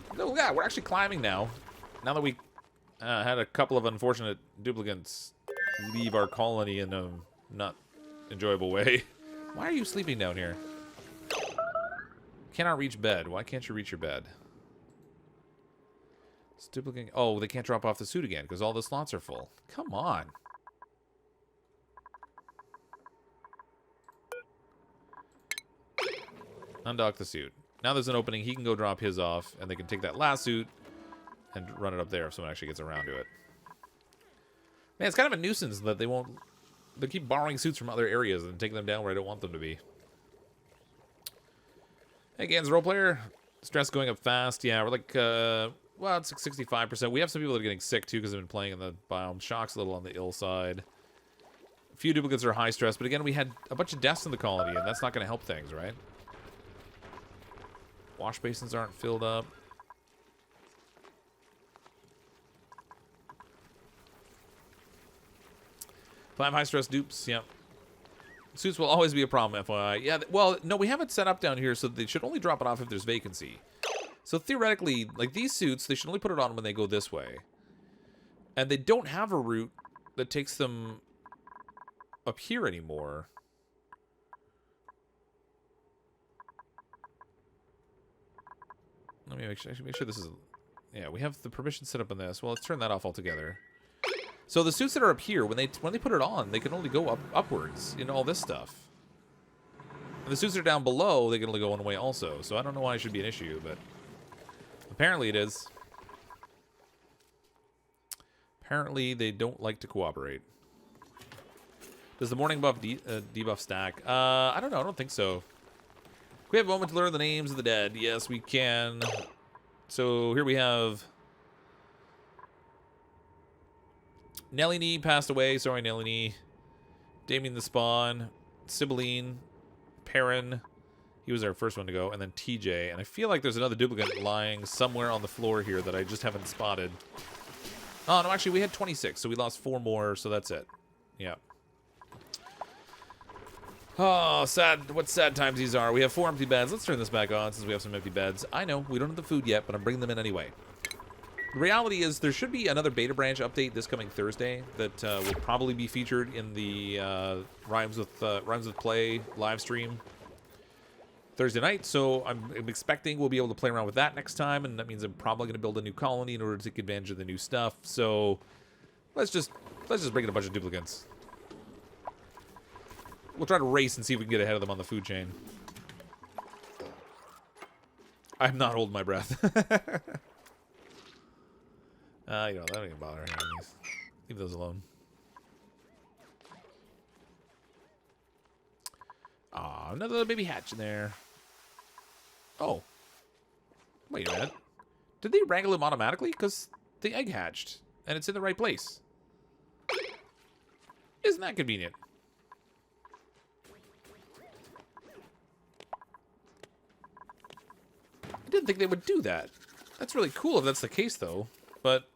actually climbing now. Now that we had a couple of unfortunate duplicants leave our colony in a not enjoyable way. Why are you sleeping down here? Cannot reach bed. Why can't you reach your bed? It's duplicant. Oh, they can't drop off the suit again because all the slots are full. Come on. Undock the suit. Now there's an opening. He can go drop his off, and they can take that last suit and run it up there if someone actually gets around to it. Man, it's kind of a nuisance that they won't... They keep borrowing suits from other areas and taking them down where I don't want them to be. Hey, Gans, role player. Stress going up fast. Yeah, we're like, well, it's like 65%. We have some people that are getting sick, too, because they've been playing in the biome. Shock's a little on the ill side. A few duplicates are high stress, but again, we had a bunch of deaths in the colony, and that's not going to help things, right? Wash basins aren't filled up. Five high-stress dupes, yep. Suits will always be a problem, FYI. Yeah, well, no, we have it set up down here so they should only drop it off if there's vacancy. So theoretically, like these suits, they should only put it on when they go this way. And they don't have a route that takes them up here anymore. Let me make sure this is... Yeah, we have the permission set up on this. Well, let's turn that off altogether. So the suits that are up here, when they put it on, they can only go upwards in all this stuff. And the suits that are down below, they can only go one way also. So I don't know why it should be an issue, but apparently it is. Apparently they don't like to cooperate. Does the morning buff debuff stack? I don't know. I don't think so. We have a moment to learn the names of the dead. Yes, we can. So here we have... Nelly Nee passed away. Sorry, Nelly Nee. Damien the Spawn. Sibylline. Perrin. He was our first one to go, and then TJ. And I feel like there's another duplicant lying somewhere on the floor here that I just haven't spotted. Oh, no, actually, we had 26, so we lost 4 more, so that's it. Yeah. Oh, sad. What sad times these are. We have 4 empty beds. Let's turn this back on since we have some empty beds. I know, we don't have the food yet, but I'm bringing them in anyway. The reality is there should be another beta branch update this coming Thursday that will probably be featured in the Rhymes with Play live stream Thursday night, so I'm expecting we'll be able to play around with that next time, and that means I'm probably going to build a new colony in order to take advantage of the new stuff. So let's just bring in a bunch of duplicants. We'll try to race and see if we can get ahead of them on the food chain. I'm not holding my breath. You know, that don't even bother. Leave those alone. Aw, another baby hatch in there. Oh. Wait a minute. Did they wrangle him automatically? Because the egg hatched, and it's in the right place. Isn't that convenient? I didn't think they would do that. That's really cool if that's the case, though. But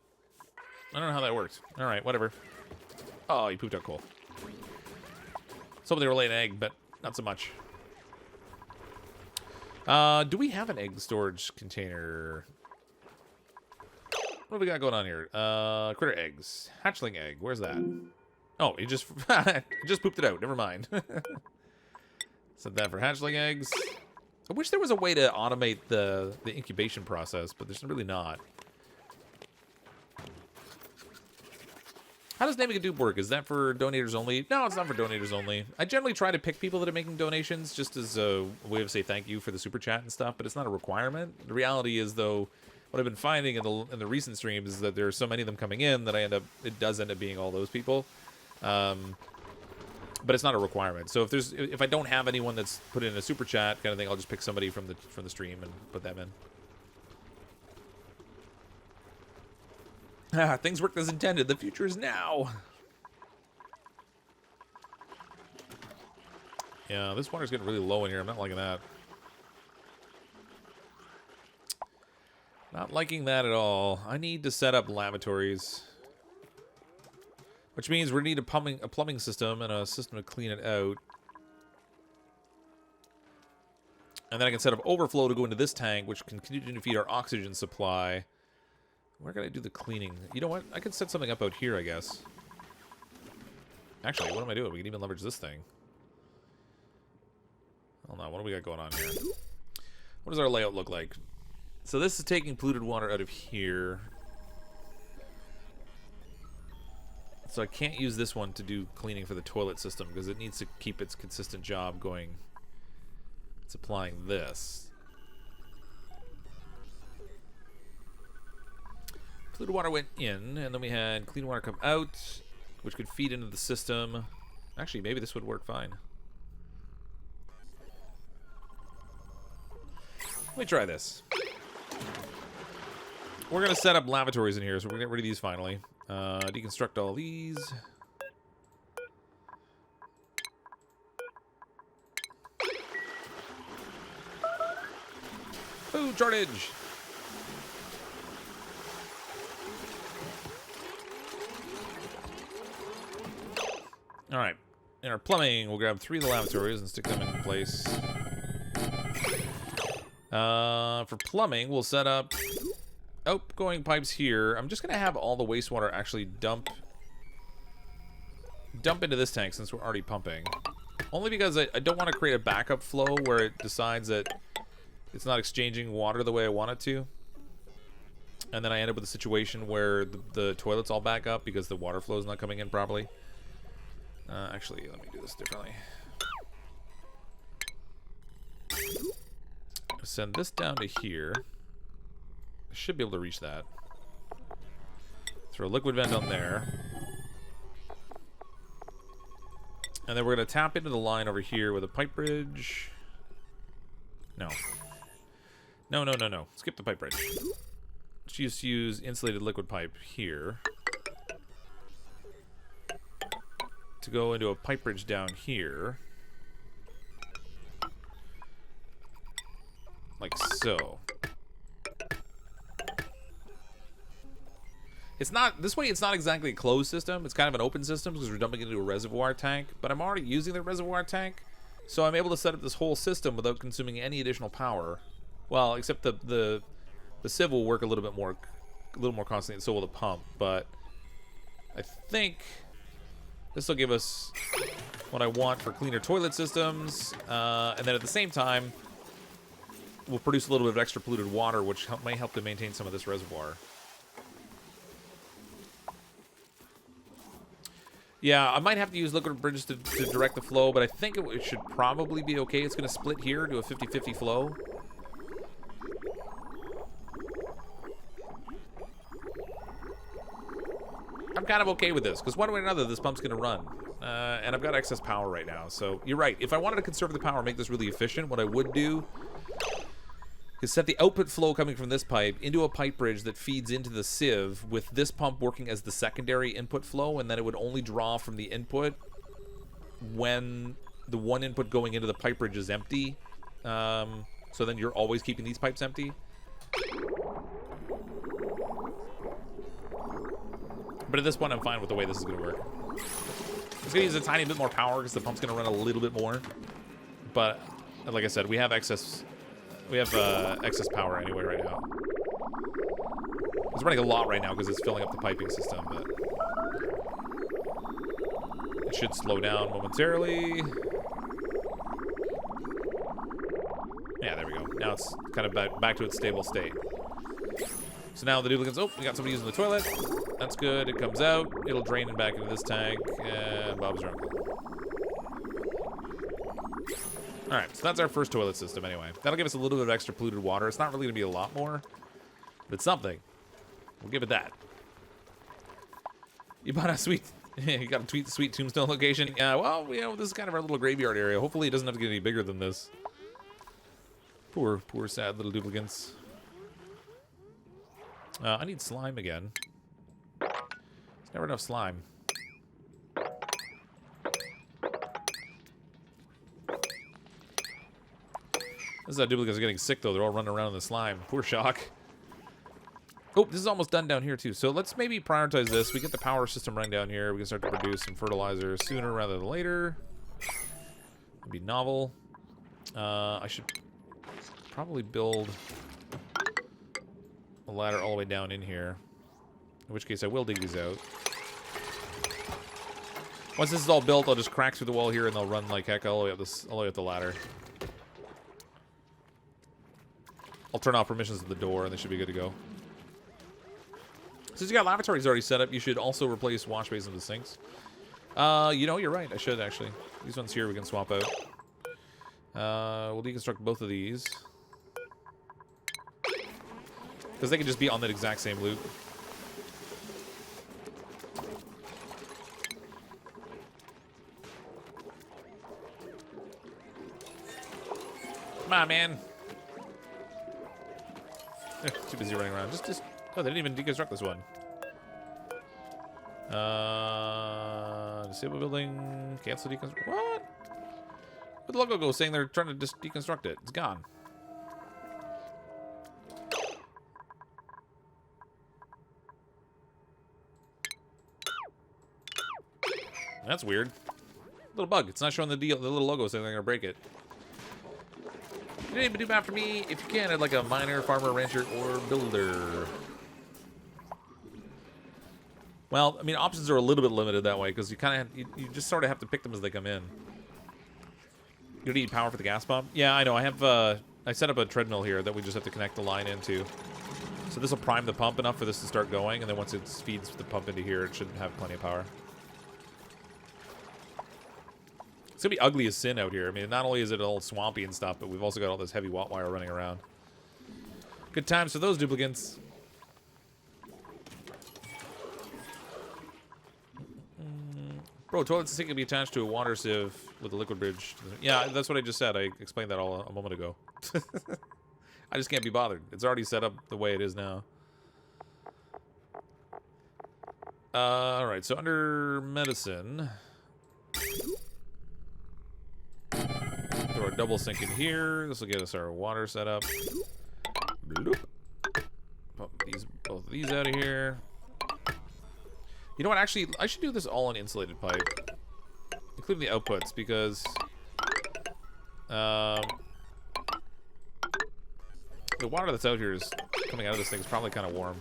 I don't know how that worked. All right, whatever. Oh, you pooped out coal. Somebody were laying an egg, but not so much. Do we have an egg storage container? What do we got going on here? Critter eggs. Hatchling egg. Where's that? Oh, he just just pooped it out. Never mind. Set that for hatchling eggs. I wish there was a way to automate the incubation process, but there's really not. How does naming a dupe work? Is that for donators only? No, it's not for donators only. I generally try to pick people that are making donations just as a way of say thank you for the super chat and stuff, but it's not a requirement. The reality is, though, what I've been finding in the recent streams is that there are so many of them coming in that it does end up being all those people. But it's not a requirement. So if I don't have anyone that's put in a super chat kind of thing, I'll just pick somebody from the stream and put them in. Things worked as intended. The future is now. Yeah, this water's getting really low in here. I'm not liking that. Not liking that at all. I need to set up lavatories. Which means we need a plumbing system and a system to clean it out. And then I can set up overflow to go into this tank, which can continue to feed our oxygen supply. Where can I do the cleaning? You know what? I could set something up out here, I guess. Actually, what am I doing? We can even leverage this thing. Hold on, what do we got going on here? What does our layout look like? So this is taking polluted water out of here. So I can't use this one to do cleaning for the toilet system because it needs to keep its consistent job going. It's applying this. Polluted water went in, and then we had clean water come out, which could feed into the system. Actually, maybe this would work fine. Let me try this. We're going to set up lavatories in here, so we're going to get rid of these finally. Deconstruct all these. Food shortage! Alright. In our plumbing, we'll grab 3 of the lavatories and stick them in place. For plumbing, we'll set up outgoing pipes here. I'm just going to have all the wastewater actually dump into this tank since we're already pumping. Only because I don't want to create a backup flow where it decides that it's not exchanging water the way I want it to. And then I end up with a situation where the toilet's all back up because the water flow is not coming in properly. Actually, let me do this differently. Send this down to here. I should be able to reach that. Throw a liquid vent on there. And then we're going to tap into the line over here with a pipe bridge. No. No. Skip the pipe bridge. Let's just use insulated liquid pipe here. To go into a pipe bridge down here. so it's not this way. It's not exactly a closed system. It's kind of an open system because we're dumping it into a reservoir tank. But I'm already using the reservoir tank, so I'm able to set up this whole system without consuming any additional power. Well, except the sieve will work a little more constantly, and so will the pump. But I think this will give us what I want for cleaner toilet systems, and then at the same time, we'll produce a little bit of extra polluted water, which may help to maintain some of this reservoir. Yeah, I might have to use liquid bridges to direct the flow, but I think it should probably be okay. It's going to split here to a 50-50 flow. I'm kind of okay with this, because one way or another, this pump's going to run. And I've got excess power right now, so you're right. If I wanted to conserve the power and make this really efficient, what I would do is set the output flow coming from this pipe into a pipe bridge that feeds into the sieve with this pump working as the secondary input flow, and then it would only draw from the input when the one input going into the pipe bridge is empty. So then you're always keeping these pipes empty. But at this point, I'm fine with the way this is going to work. It's going to use a tiny bit more power because the pump's going to run a little bit more. But like I said, we have excess. We have excess power anyway right now. It's running a lot right now because it's filling up the piping system, but it should slow down momentarily. Yeah, there we go. Now it's kind of back to its stable state. So now the duplicants, oh, we got somebody using the toilet. That's good. It comes out. It'll drain it back into this tank. And Bob's your uncle. Alright, so that's our first toilet system anyway. That'll give us a little bit of extra polluted water. It's not really going to be a lot more, but it's something. We'll give it that. You bought a sweet... you got a sweet tombstone location? Yeah, well, you know, this is kind of our little graveyard area. Hopefully it doesn't have to get any bigger than this. Poor, sad little duplicants. I need slime again. There's never enough slime. This is how duplicants are getting sick, though. They're all running around in the slime. Poor Shock. Oh, this is almost done down here, too. So let's maybe prioritize this. We get the power system running down here. We can start to produce some fertilizer sooner rather than later. It'd be novel. I should probably build a ladder all the way down in here. In which case, I will dig these out. Once this is all built, I'll just crack through the wall here, and they'll run like heck all the way up the ladder. I'll turn off permissions at the door, and they should be good to go. Since you got lavatories already set up, you should also replace wash basins with sinks. You know, you're right. I should, actually. These ones here we can swap out. We'll deconstruct both of these. Because they can just be on that exact same loop. Come on, man. Too busy running around. Just. Oh, they didn't even deconstruct this one. Disable building. Cancel deconstruct. What? Where'd the logo go saying they're trying to just deconstruct it? It's gone. That's weird. Little bug. It's not showing the little logo saying they're gonna break it. You didn't even do that for me. If you can, I'd like a miner, farmer, rancher, or builder. Well, I mean, options are a little bit limited that way because you kind of you just sort of have to pick them as they come in. You need power for the gas pump? Yeah, I know. I have I set up a treadmill here that we just have to connect the line into. So this will prime the pump enough for this to start going, and then once it feeds the pump into here, it should have plenty of power. It's gonna be ugly as sin out here. I mean, not only is it all swampy and stuff, but we've also got all this heavy watt wire running around. Good times for those duplicants. Bro, toilet sink can be attached to a water sieve with a liquid bridge. Yeah, that's what I just said. I explained that all a moment ago. I just can't be bothered. It's already set up the way it is now. Alright, so under medicine... throw a double sink in here. This will get us our water set up. Bloop. Pump both of these out of here. You know what? Actually, I should do this all on insulated pipe, including the outputs, because the water that's out here is coming out of this thing is probably kind of warm.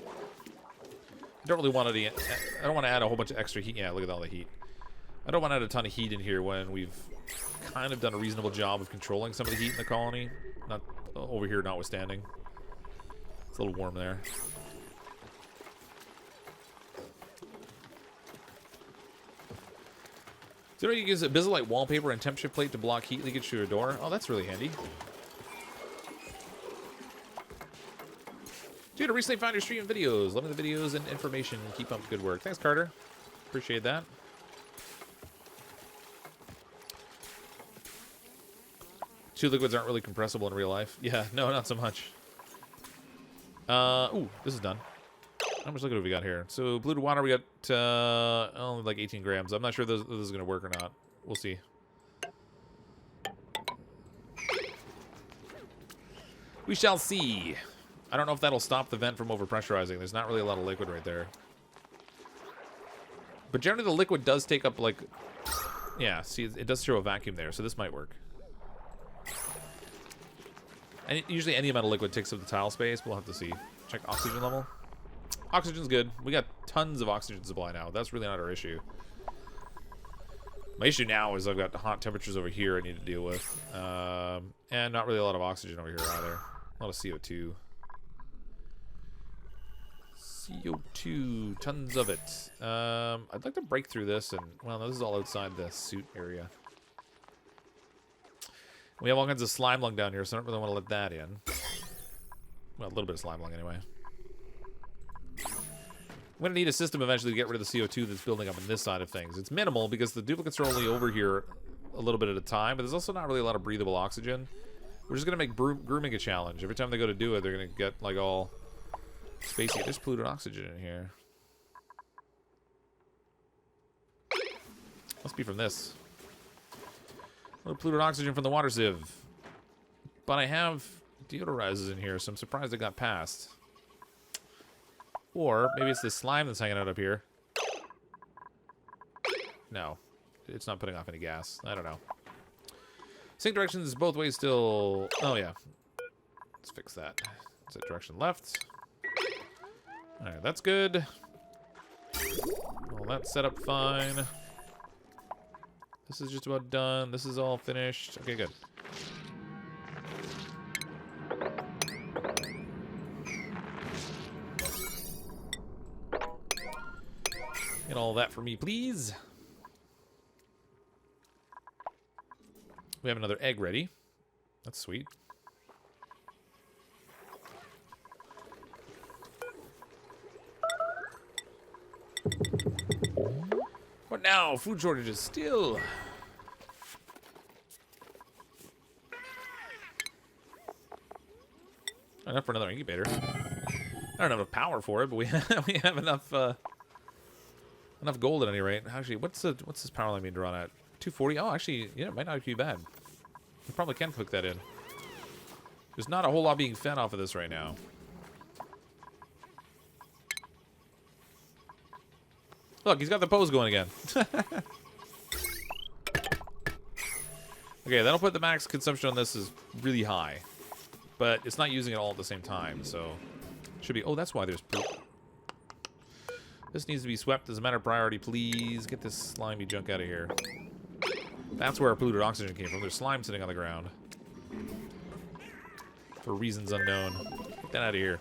I don't really want to. I don't want to add a whole bunch of extra heat. Yeah, look at all the heat. I don't want to add a ton of heat in here when we've kind of done a reasonable job of controlling some of the heat in the colony. Not over here, notwithstanding. It's a little warm there. So you use a Bizalite wallpaper and temperature plate to block heat leakage through your door. Oh, that's really handy. Dude, I recently found your stream and videos. Love the videos and information. Keep up the good work. Thanks, Carter. Appreciate that. Two liquids aren't really compressible in real life. Yeah, no, not so much. Ooh, this is done. How much liquid have we got here? So, polluted water, we got only like 18 grams. I'm not sure if this is going to work or not. We'll see. We shall see. I don't know if that'll stop the vent from overpressurizing. There's not really a lot of liquid right there. But generally the liquid does take up, like... Yeah, see, it does throw a vacuum there, so this might work. And usually any amount of liquid takes up the tile space. We'll have to see. Check oxygen level. Oxygen's good. We got tons of oxygen supply now. That's really not our issue. My issue now is I've got hot temperatures over here I need to deal with. And not really a lot of oxygen over here either. A lot of CO2. CO2. Tons of it. I'd like to break through this and... Well, no, this is all outside the suit area. We have all kinds of slime lung down here, so I don't really want to let that in. Well, a little bit of slime lung anyway. I'm going to need a system eventually to get rid of the CO2 that's building up on this side of things. It's minimal because the duplicates are only over here a little bit at a time, but there's also not really a lot of breathable oxygen. We're just going to make grooming a challenge. Every time they go to do it, they're going to get, like, all spacey. There's polluted oxygen in here. Must be from this. A little polluted oxygen from the water sieve. But I have deodorizers in here, so I'm surprised it got past. Or maybe it's the slime that's hanging out up here. No. It's not putting off any gas. I don't know. Sink directions both ways still... Oh, yeah. Let's fix that. Set direction left. Alright, that's good. Well, that's set up fine. This is just about done. This is all finished. Okay, good. Get all that for me, please. We have another egg ready. That's sweet. What now? Food shortages still. Enough for another incubator. I don't have enough power for it, but we have enough enough gold at any rate. Actually, what's this power line being drawn at? 240. Oh, actually, yeah, it might not be bad. We probably can hook that in. There's not a whole lot being fed off of this right now. Look, he's got the pose going again. Okay, that'll put the max consumption on this is really high. But it's not using it all at the same time, so... Should be... Oh, that's why there's poop. This needs to be swept as a matter of priority, please. Get this slimy junk out of here. That's where our polluted oxygen came from. There's slime sitting on the ground. For reasons unknown. Get that out of here.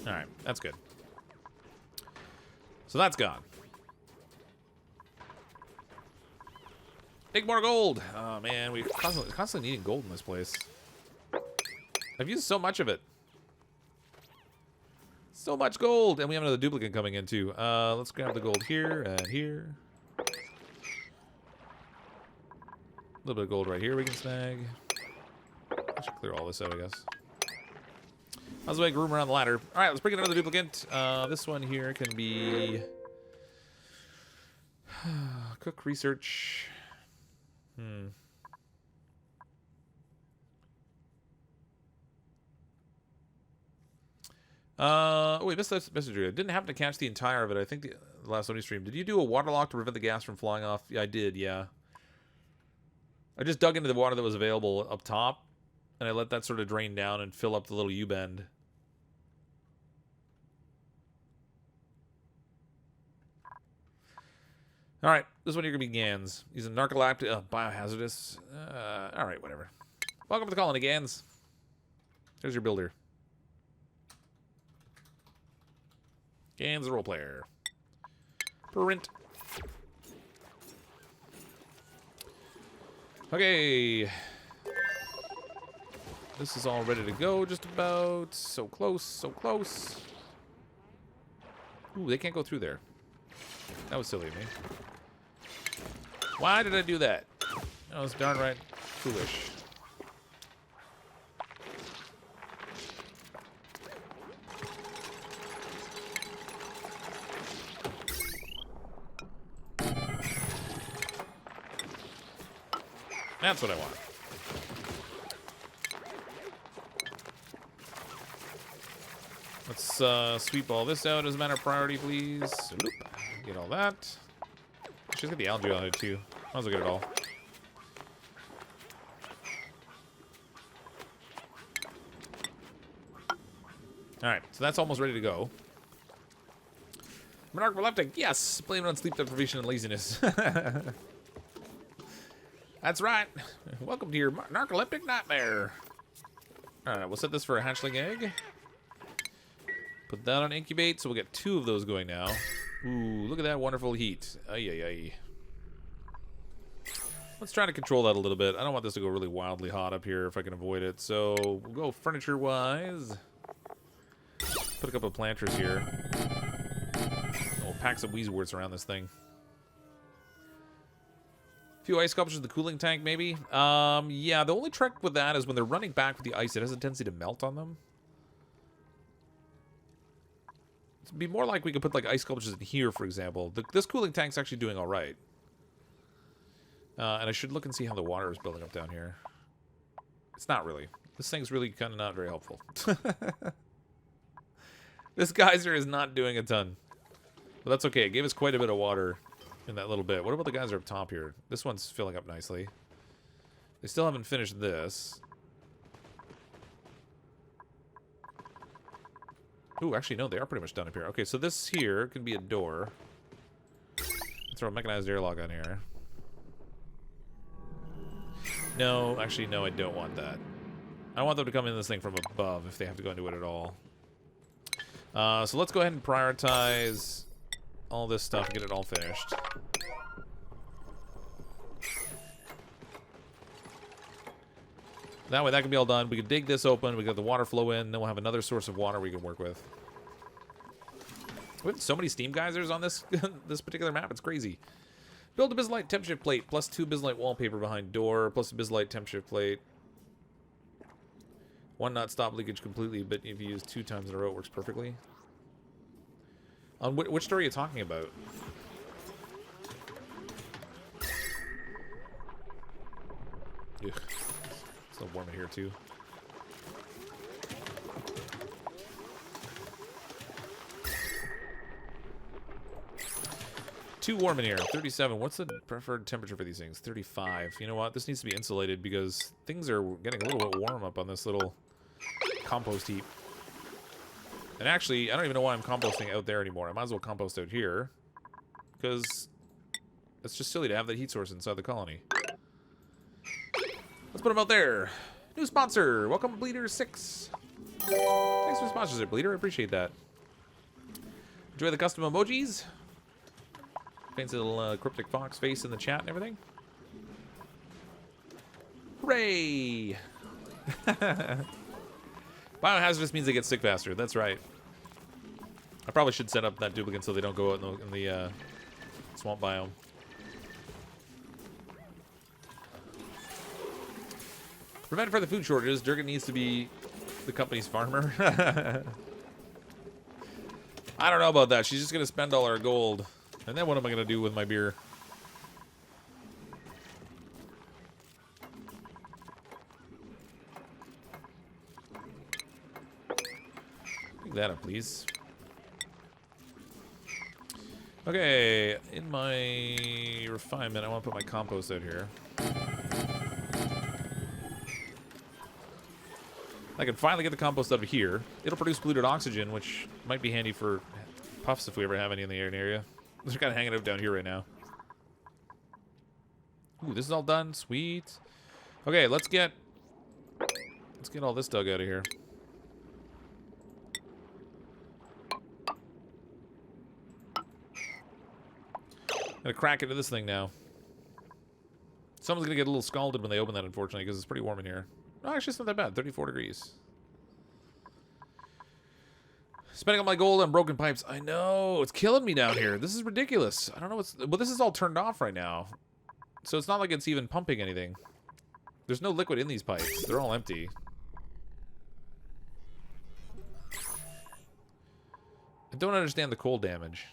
Alright, that's good. So that's gone. Make more gold! Oh man, we're constantly needing gold in this place. I've used so much of it. So much gold! And we have another duplicate coming in too. Let's grab the gold here and here. A little bit of gold right here we can snag. I should clear all this out, I guess. How's the way room around the ladder? Alright, let's bring in another duplicant. This one here can be... Cook research. Oh, we missed this message. I didn't happen to catch the entire of it. I think the last Sony stream. Did you do a water lock to prevent the gas from flying off? Yeah, I did, yeah. I just dug into the water that was available up top, and I let that sort of drain down and fill up the little U-bend. All right, this one here gonna be Gans. He's a narcoleptic, biohazardous. All right, whatever. Welcome to the colony, Gans. There's your builder. Gans, the role player. Print. Okay. This is all ready to go, just about. So close, so close. Ooh, they can't go through there. That was silly of me. Why did I do that? That was darn right foolish. That's what I want. Let's sweep all this out as a matter of priority, please. Get all that. She's got the algae on it too. Might as well get it all. Alright, so that's almost ready to go. Narcoleptic, yes! Blame it on sleep deprivation and laziness. That's right. Welcome to your narcoleptic nightmare. Alright, we'll set this for a hatchling egg. Put that on incubate, so we'll get 2 of those going now. Ooh, look at that wonderful heat. Ay, ay, ay. Let's try to control that a little bit. I don't want this to go really wildly hot up here if I can avoid it. So we'll go furniture-wise. Put a couple of planters here. We'll pack some Weezeworts around this thing. A few ice sculptures in the cooling tank, maybe. Yeah, the only trick with that is when they're running back with the ice, it has a tendency to melt on them. It'd be more like we could put like ice sculptures in here, for example. This cooling tank's actually doing all right. And I should look and see how the water is building up down here. It's not really. This thing's really kind of not very helpful. This geyser is not doing a ton. But that's okay. It gave us quite a bit of water in that little bit. What about the geyser up top here? This one's filling up nicely. They still haven't finished this. Ooh, actually, no, they are pretty much done up here. Okay, so this here can be a door. Throw a mechanized airlock on here. No, actually, no, I don't want that. I want them to come in this thing from above if they have to go into it at all. So let's go ahead and prioritize all this stuff and get it all finished. That way, that can be all done. We can dig this open. We got the water flow in. Then we'll have another source of water we can work with. We have so many steam geysers on this this particular map. It's crazy. Build a Bizlite temp shift plate plus 2 Bizlite wallpaper behind door plus a Bizlite temp shift plate. 1 not stop leakage completely, but if you use 2 times in a row, it works perfectly. On which door are you talking about? Ugh. It's so warm in here too. Too warm in here. 37. What's the preferred temperature for these things? 35. You know what? This needs to be insulated because things are getting a little bit warm up on this little compost heap. And actually, I don't even know why I'm composting out there anymore. I might as well compost out here because it's just silly to have that heat source inside the colony. Let's put them out there. New sponsor. Welcome, Bleeder6. Thanks for the sponsorship, Bleeder. I appreciate that. Enjoy the custom emojis. Fancy little CrypticFox face in the chat and everything. Hooray! Biohazardous means they get sick faster. That's right. I probably should set up that duplicant so they don't go out in the swamp biome. Prevent further food shortages. Durgan needs to be the company's farmer. I don't know about that. She's just going to spend all our gold. And then what am I going to do with my beer? I think that up, please. Okay, in my refinement, I want to put my compost out here. I can finally get the compost out of here. It'll produce polluted oxygen, which might be handy for puffs if we ever have any in the area. They're kind of hanging out down here right now. Ooh, this is all done. Sweet. Okay, let's get all this dug out of here. Gonna crack into this thing now. Someone's gonna get a little scalded when they open that, unfortunately, because it's pretty warm in here. Oh, actually, it's not that bad. 34 degrees. Spending all my gold on broken pipes. I know. It's killing me down here. This is ridiculous. I don't know what's... Well, this is all turned off right now. So it's not like it's even pumping anything. There's no liquid in these pipes. They're all empty. I don't understand the cold damage.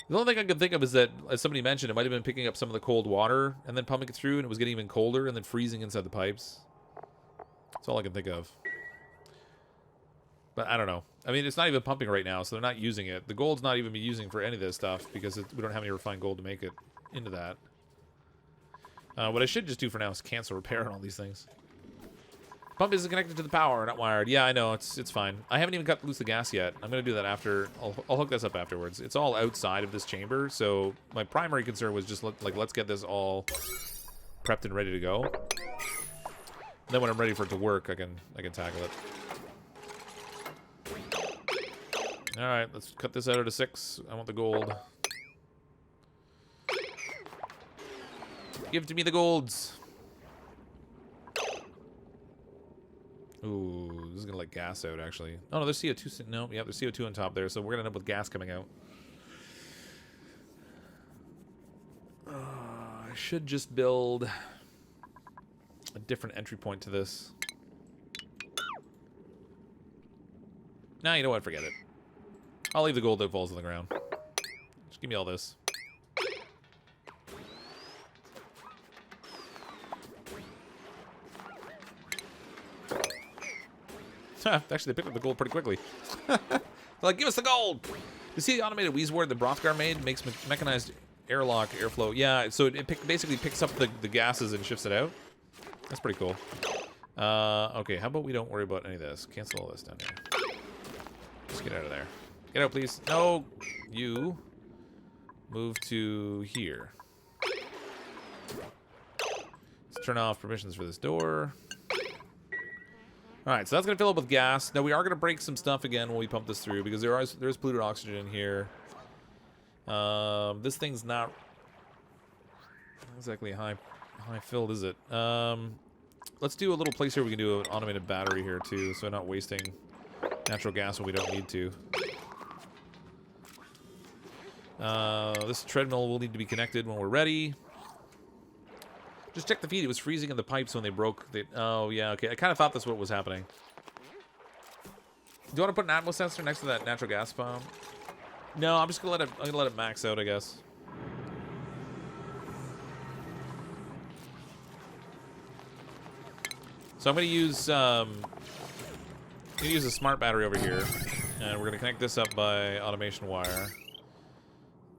The only thing I can think of is that, as somebody mentioned, it might have been picking up some of the cold water and then pumping it through, and it was getting even colder and then freezing inside the pipes. That's all I can think of. But I don't know. I mean, it's not even pumping right now, so they're not using it. The gold's not even be using for any of this stuff because we don't have any refined gold to make it into that. What I should just do for now is cancel repair on all these things. Pump isn't connected to the power, not wired. Yeah, I know. It's fine. I haven't even cut loose the gas yet. I'm going to do that after. I'll hook this up afterwards. It's all outside of this chamber, so my primary concern was just, let's get this all prepped and ready to go. Then when I'm ready for it to work, I can tackle it. All right, let's cut this out to 6. I want the gold. Give to me the golds. Ooh, this is gonna let gas out, actually. Oh, no, there's CO2. No, yeah, there's CO2 on top there, so we're gonna end up with gas coming out. I should just build a different entry point to this. Nah, you know what? Forget it. I'll leave the gold that falls on the ground. Just give me all this. Actually, they picked up the gold pretty quickly. They're like, give us the gold! You see the automated Wheezeward the Brothgar made? Makes mechanized airlock airflow. Yeah, so it basically picks up the gases and shifts it out. That's pretty cool. Okay, how about we don't worry about any of this? Cancel all this down here. Just get out of there. Get out, please. No! You. Move to here. Let's turn off permissions for this door. Alright, so that's going to fill up with gas. Now, we are going to break some stuff again when we pump this through, because there's polluted oxygen in here. This thing's not exactly high filled, is it? Let's do a little place here we can do an automated battery here, too, so we're not wasting natural gas when we don't need to. This treadmill will need to be connected when we're ready. Just check the feed. It was freezing in the pipes when they broke. Oh, yeah, okay. I kind of thought that's what was happening. Do you want to put an Atmos sensor next to that natural gas pump? No, I'm just going to let it max out, I guess. So I'm going to use a smart battery over here. And we're going to connect this up by automation wire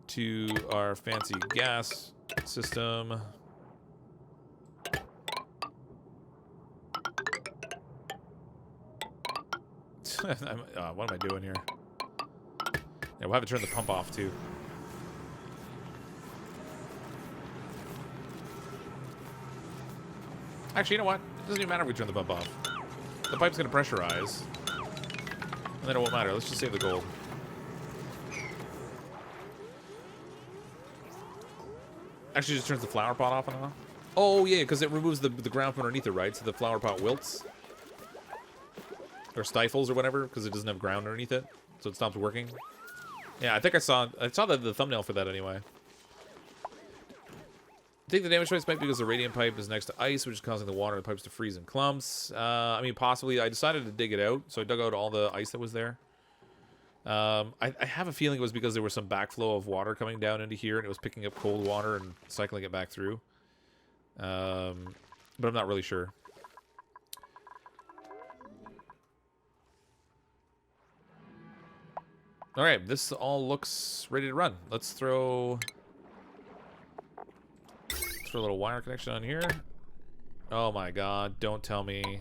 to our fancy gas system. What am I doing here? Yeah, we'll have to turn the pump off, too. Actually, you know what? It doesn't even matter if we turn the pump off. The pipe's going to pressurize. And then it won't matter. Let's just save the gold. Actually, just turns the flower pot off and on. Oh, yeah, because it removes the ground from underneath it, right? So the flower pot wilts. Or stifles or whatever, because it doesn't have ground underneath it. So it stops working. Yeah, I think I saw the thumbnail for that anyway. I think the damage choice might be because the radiant pipe is next to ice, which is causing the water in the pipes to freeze in clumps. I mean, possibly. I decided to dig it out, so I dug out all the ice that was there. I have a feeling it was because there was some backflow of water coming down into here, and it was picking up cold water and cycling it back through. But I'm not really sure. All right, this all looks ready to run. Let's throw a little wire connection on here. Oh my god, don't tell me.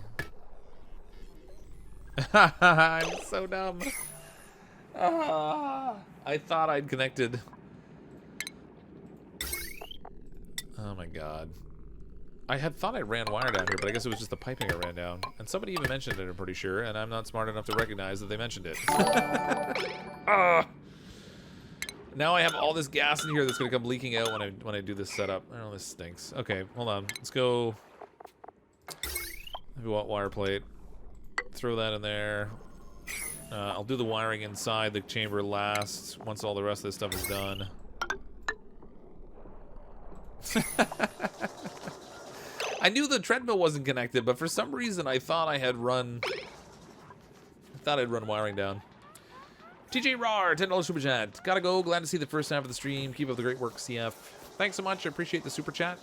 I'm so dumb. I thought I'd connected. Oh my god. I had thought I ran wire down here, but I guess it was just the piping I ran down. And somebody even mentioned it, I'm pretty sure, and I'm not smart enough to recognize that they mentioned it. Now I have all this gas in here that's gonna come leaking out when I do this setup. Oh, this stinks. Okay, hold on. Let's go. Maybe want wire plate. Throw that in there. I'll do the wiring inside the chamber last, once all the rest of this stuff is done. I knew the treadmill wasn't connected, but for some reason I thought I had run... I'd run wiring down. TJ Rar, $10 super chat. Gotta go. Glad to see the first half of the stream. Keep up the great work, CF. Thanks so much. I appreciate the super chat.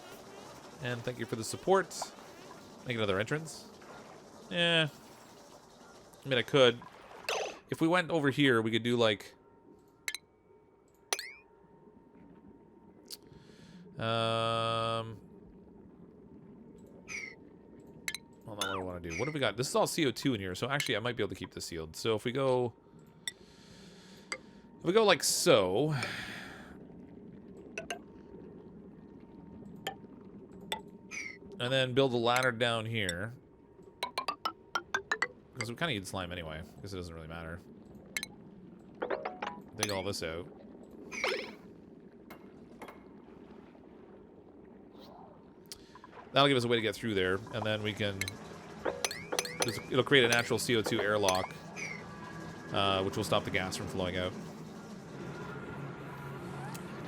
And thank you for the support. Make another entrance. Yeah. I mean, I could. If we went over here, we could do like... Hold on, what do I want to do? What have we got? This is all CO2 in here, so actually I might be able to keep this sealed. So if we go... If we go like so... And then build a ladder down here. Because we kind of need slime anyway. Because it doesn't really matter. Dig all this out. That'll give us a way to get through there. And then we can... It'll create a natural CO2 airlock. Which will stop the gas from flowing out.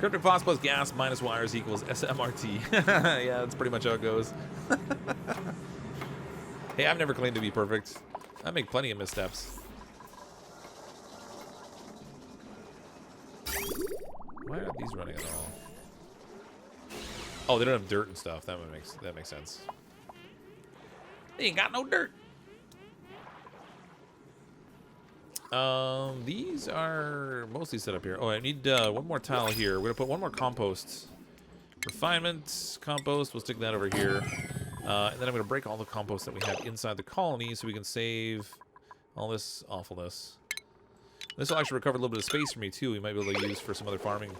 CrypticFox plus gas minus wires equals SMRT. Yeah, that's pretty much how it goes. Hey, I've never claimed to be perfect. I make plenty of missteps. Why aren't these running at all? Oh, they don't have dirt and stuff. That makes sense. They ain't got no dirt. These are mostly set up here. Oh, I need one more tile here. We're gonna put one more compost. Refinement compost. We'll stick that over here. And then I'm gonna break all the compost that we have inside the colony so we can save all this awfulness. This will actually recover a little bit of space for me too. We might be able to use for some other farming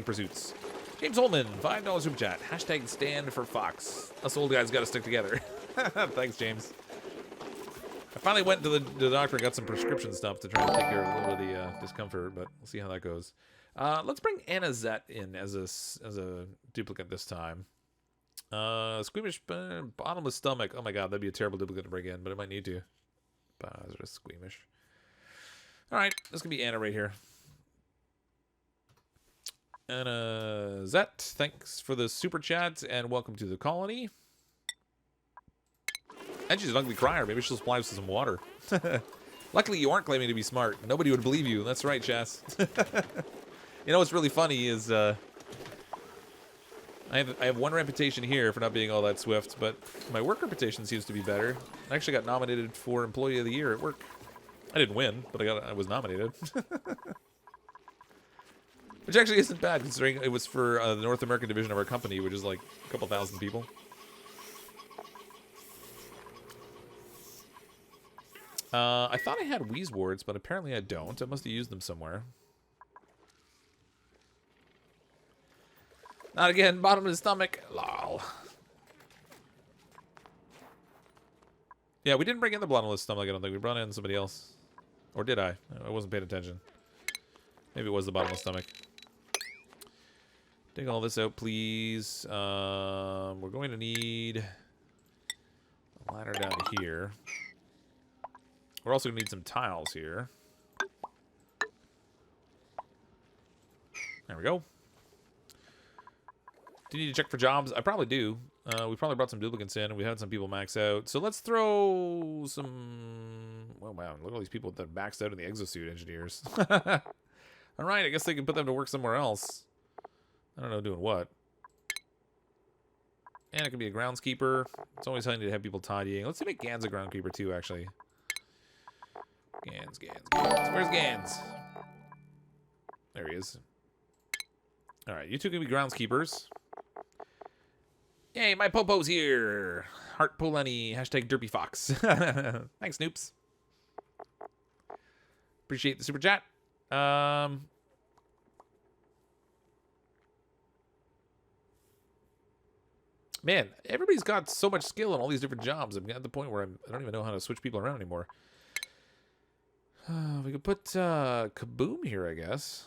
pursuits. James Holman, $5 super chat. Hashtag stand for Fox. Us old guys got to stick together. Thanks, James. I finally went to the doctor and got some prescription stuff to try and take care of a little bit of the discomfort, but we'll see how that goes. Let's bring Anna Zet in as a duplicate this time. Squeamish bottomless stomach. Oh my god, that'd be a terrible duplicate to bring in, but I might need to. Just squeamish. All right, this can be Anna right here. Anna Zet, thanks for the super chat and welcome to the colony. And she's an ugly crier. Maybe she'll supply us with some water. Luckily, you aren't claiming to be smart. Nobody would believe you. That's right, Chas. You know what's really funny is I have one reputation here for not being all that swift, but my work reputation seems to be better. I actually got nominated for Employee of the Year at work. I didn't win, but I was nominated. Which actually isn't bad, considering it was for the North American division of our company, which is like a couple thousand people. I thought I had wheeze wards, but apparently I don't. I must have used them somewhere. Not again, bottom of the stomach. Lol. Yeah, we didn't bring in the bottom of the stomach, I don't think. We brought in somebody else. Or did I? I wasn't paying attention. Maybe it was the bottom of the stomach. Dig all this out, please. We're going to need a ladder down here. We're also going to need some tiles here. There we go. Do you need to check for jobs? I probably do. We probably brought some duplicants in, and we had some people max out. So let's throw some... Oh, wow. Look at all these people that maxed out in the exosuit engineers. All right, I guess they can put them to work somewhere else. I don't know doing what. And it can be a groundskeeper. It's always handy to have people tidying. Let's make Gans a groundskeeper too, actually. Gans. Where's Gans? There he is. All right, you two can be groundskeepers. Yay, my Popo's here. Heart Polani, hashtag DerpyFox. Thanks, Snoops. Appreciate the super chat. Man, everybody's got so much skill in all these different jobs. I'm at the point where I don't even know how to switch people around anymore. We could put Kaboom here, I guess.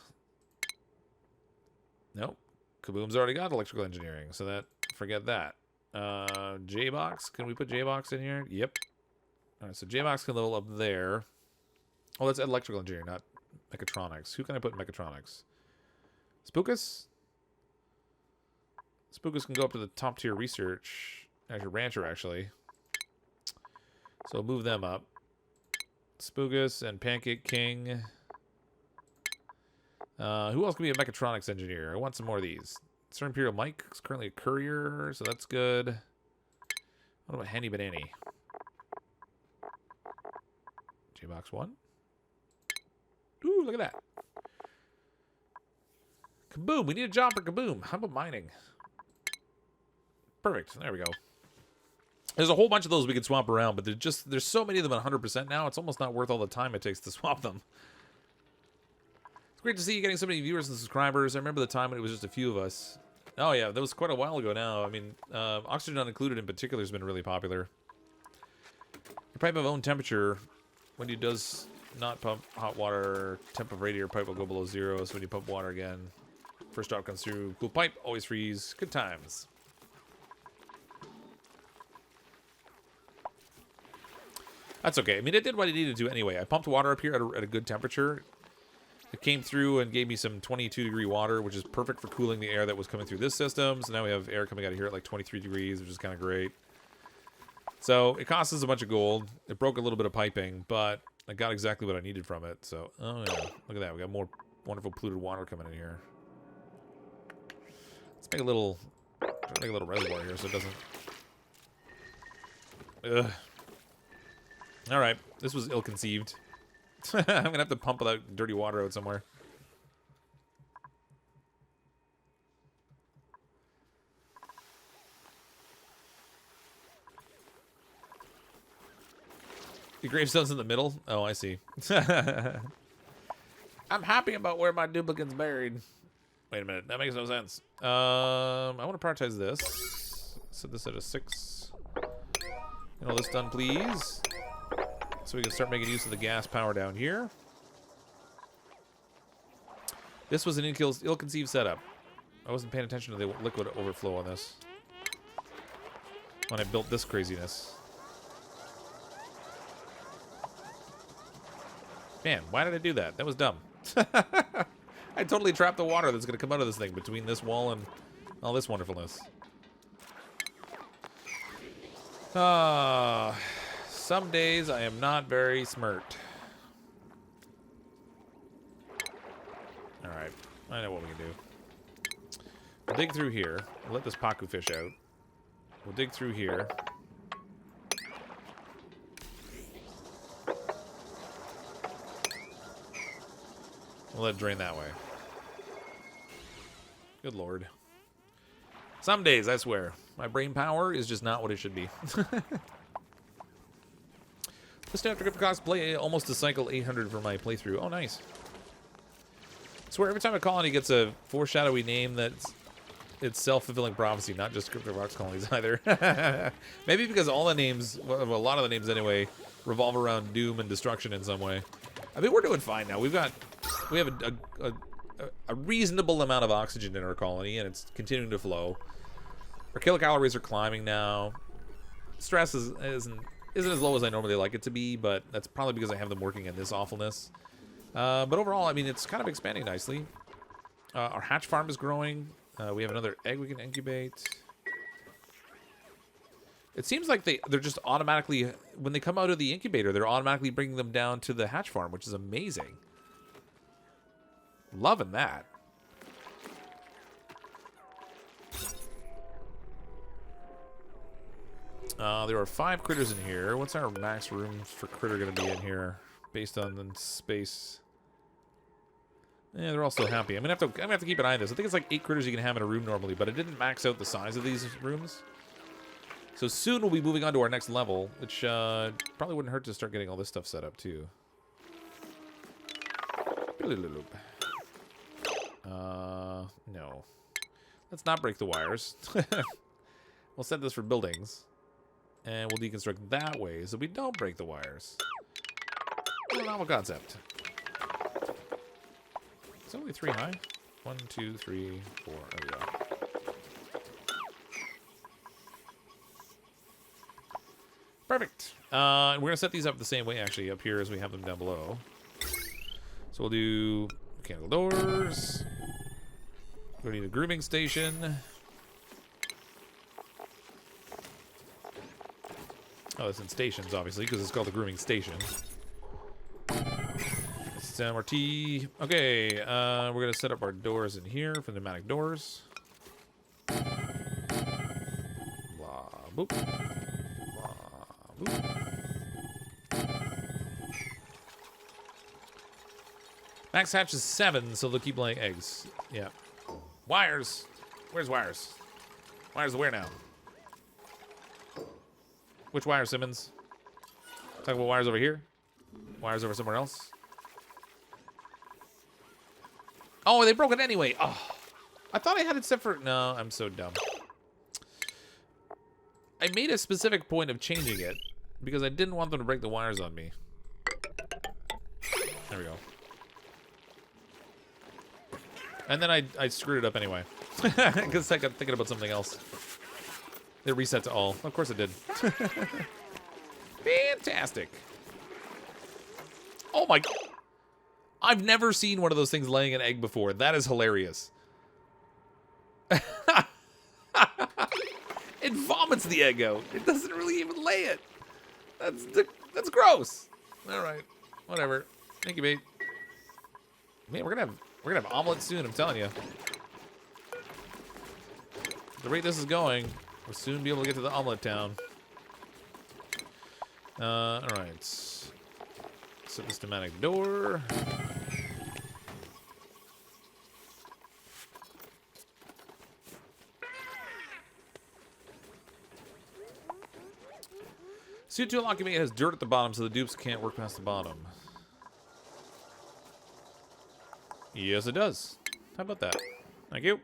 Nope. Kaboom's already got electrical engineering, so that forget that. J-Box, can we put J-Box in here? Yep. All right, so J-Box can level up there. Oh, that's electrical engineering, not mechatronics. Who can I put in mechatronics? Spookus? Spookus can go up to the top tier research. Actually, rancher, actually. So move them up. Spookus and Pancake King. Who else can be a mechatronics engineer? I want some more of these. Sir Imperial Mike is currently a courier, so that's good. What about Handy Banani? J-Box 1. Ooh, look at that. Kaboom! We need a job for Kaboom. How about mining? Perfect. There we go. There's a whole bunch of those we could swap around, but there's so many of them at 100% now, it's almost not worth all the time it takes to swap them. It's great to see you getting so many viewers and subscribers. I remember the time when it was just a few of us. Oh yeah, that was quite a while ago now. I mean, Oxygen Not Included in particular has been really popular. Your pipe of own temperature, when you does not pump hot water, temp of radiator pipe will go below 0, so when you pump water again, first drop comes through, cool pipe, always freeze, good times. That's okay. I mean, it did what it needed to anyway. I pumped water up here at a good temperature. It came through and gave me some 22-degree water, which is perfect for cooling the air that was coming through this system. So now we have air coming out of here at like 23 degrees, which is kind of great. So it cost us a bunch of gold. It broke a little bit of piping, but I got exactly what I needed from it. So, oh yeah, look at that. We got more wonderful polluted water coming in here. Let's make a little reservoir here so it doesn't... Ugh. All right, this was ill-conceived. I'm gonna have to pump that dirty water out somewhere. The gravestone's in the middle? Oh, I see. I'm happy about where my duplicant's buried. Wait a minute, that makes no sense. I want to prioritize this. Set this at a 6. Get all this done, please. So we can start making use of the gas power down here. This was an ill-conceived setup. I wasn't paying attention to the liquid overflow on this when I built this craziness. Man, why did I do that? That was dumb. I totally trapped the water that's going to come out of this thing between this wall and all this wonderfulness. Some days I am not very smart. Alright, I know what we can do. We'll dig through here. We'll let this Paku fish out. We'll dig through here. We'll let it drain that way. Good lord. Some days, I swear, my brain power is just not what it should be. Listen after CrypticFox play almost a cycle 800 for my playthrough. Oh, nice. I swear every time a colony gets a foreshadowy name that's it's self-fulfilling prophecy, not just CrypticFox colonies either. Maybe because all the names, well, a lot of the names anyway, revolve around doom and destruction in some way. I mean, we're doing fine now. We have a reasonable amount of oxygen in our colony, and it's continuing to flow. Our kilocalories are climbing now. Stress isn't as low as I normally like it to be, but that's probably because I have them working in this awfulness. But overall, I mean, it's kind of expanding nicely. Our hatch farm is growing. We have another egg we can incubate. It seems like they're just automatically, when they come out of the incubator, they're automatically bringing them down to the hatch farm, which is amazing. Loving that. There are 5 critters in here. What's our max room for critter going to be in here, based on the space? Yeah, they're all still happy. I'm gonna have to keep an eye on this. I think it's like 8 critters you can have in a room normally, but it didn't max out the size of these rooms. So soon we'll be moving on to our next level, which probably wouldn't hurt to start getting all this stuff set up too. No. Let's not break the wires. We'll set this for buildings. And we'll deconstruct that way so we don't break the wires. What a novel concept. It's only 3 high. 1, 2, 3, 4. There we go. Perfect. We're going to set these up the same way, actually, up here as we have them down below. So we'll do mechanical doors. We're going to need a grooming station. Oh, it's in stations, obviously, because it's called the grooming station. MRT. Okay, we're going to set up our doors in here for pneumatic doors. Blah, boop. Blah, boop. Max hatch is 7, so they'll keep laying eggs. Yeah. Wires. Where's wires? Wires where now? Which wire, Simmons? Talking about wires over here? Wires over somewhere else? Oh, they broke it anyway. Oh, I thought I had it set for... No, I'm so dumb. I made a specific point of changing it because I didn't want them to break the wires on me. There we go. And then I screwed it up anyway. Because I got thinking about something else. It reset to all. Of course it did. Fantastic. Oh my... I've never seen one of those things laying an egg before. That is hilarious. It vomits the egg out. It doesn't really even lay it. That's gross. All right, whatever. Incubate. Man, we're gonna have omelets soon. I'm telling you. The rate this is going, we'll soon be able to get to the omelet town. All right. Set this pneumatic door. Suit tool occupant has dirt at the bottom, so the dupes can't work past the bottom. Yes, it does. How about that? Thank you.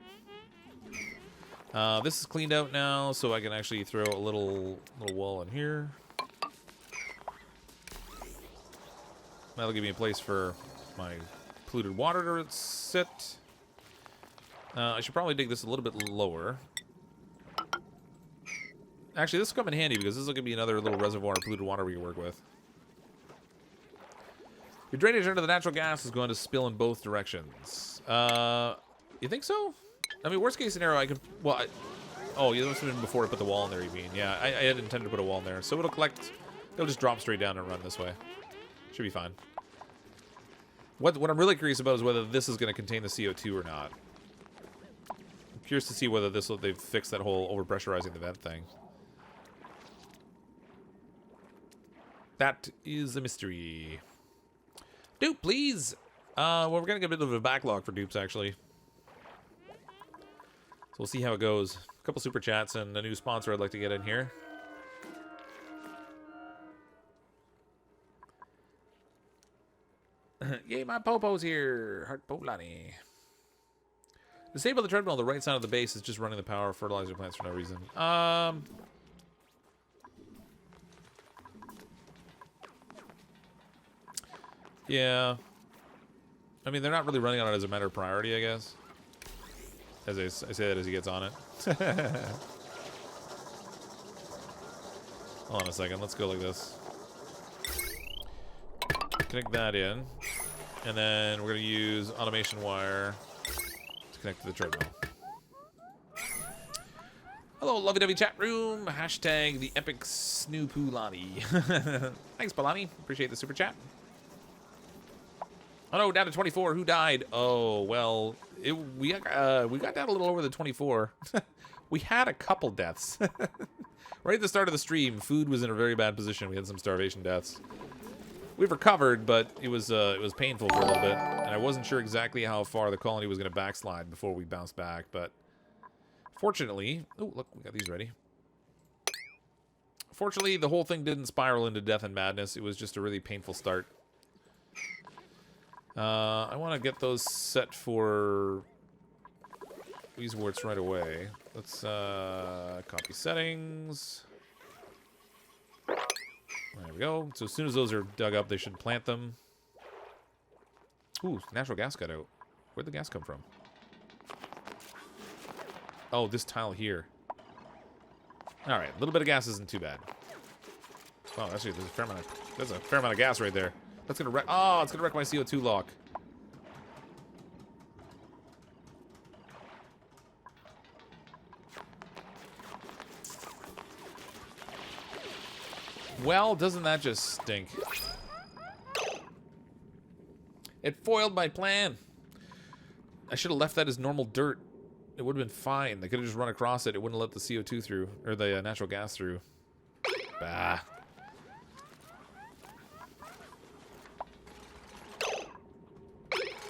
This is cleaned out now, so I can actually throw a little wall in here. That'll give me a place for my polluted water to sit. I should probably dig this a little bit lower. Actually, this will come in handy because this is going to be another little reservoir of polluted water we can work with. Your drainage under the natural gas is going to spill in both directions. You think so? I mean, worst case scenario, I could... Well, oh, you must have been before I put the wall in there, you mean. Yeah, I had intended to put a wall in there. So it'll collect... It'll just drop straight down and run this way. Should be fine. What I'm really curious about is whether this is going to contain the CO2 or not. I'm curious to see whether they've fixed that whole overpressurizing the vent thing. That is a mystery. Dupe, please. Well, we're gonna get a bit of a backlog for dupes, actually. So we'll see how it goes. A couple super chats and a new sponsor I'd like to get in here. Yay, my popo's here. Heart Polani. Disable the treadmill on the right side of the base is just running the power fertilizer plants for no reason. Yeah. I mean, they're not really running on it as a matter of priority, I guess. As I say that as he gets on it. Hold on a second. Let's go like this. Connect that in. And then we're going to use automation wire to connect to the treadmill. Hello, lovey-dovey chat room. Hashtag the epic Snoopulani. Thanks, Palani. Appreciate the super chat. Oh no, down to 24. Who died? Oh, well, we got down a little over the 24. We had a couple deaths. Right at the start of the stream, food was in a very bad position. We had some starvation deaths. We've recovered, but it was painful for a little bit, and I wasn't sure exactly how far the colony was going to backslide before we bounced back, but fortunately... Oh, look, we got these ready. Fortunately, the whole thing didn't spiral into death and madness. It was just a really painful start. I want to get those set for these warts right away. Let's copy settings. There we go. So as soon as those are dug up, they should plant them. Ooh, natural gas got out. Where'd the gas come from? Oh, this tile here. All right, a little bit of gas isn't too bad. Oh, actually, there's a fair amount of gas right there. That's gonna wreck. Oh, it's gonna wreck my CO2 lock. Well, doesn't that just stink? It foiled my plan. I should have left that as normal dirt. It would have been fine. They could have just run across it. It wouldn't have let the CO2 through, or the natural gas through. Bah.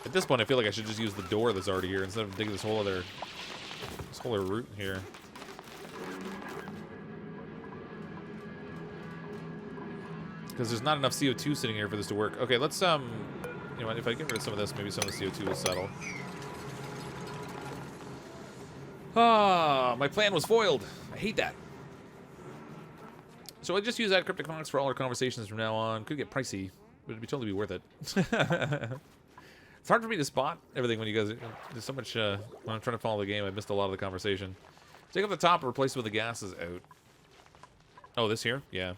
At this point, I feel like I should just use the door that's already here instead of digging this whole other route here. Because there's not enough CO2 sitting here for this to work. Okay, let's, you know what, if I get rid of some of this, maybe some of the CO2 will settle. Ah, my plan was foiled. I hate that. So I just use that CrypticFox for all our conversations from now on. Could get pricey, but it'd be totally worth it. It's hard for me to spot everything when you guys... There's so much... when I'm trying to follow the game, I missed a lot of the conversation. Take off the top and replace it with the gases out. Oh, this here? Yeah.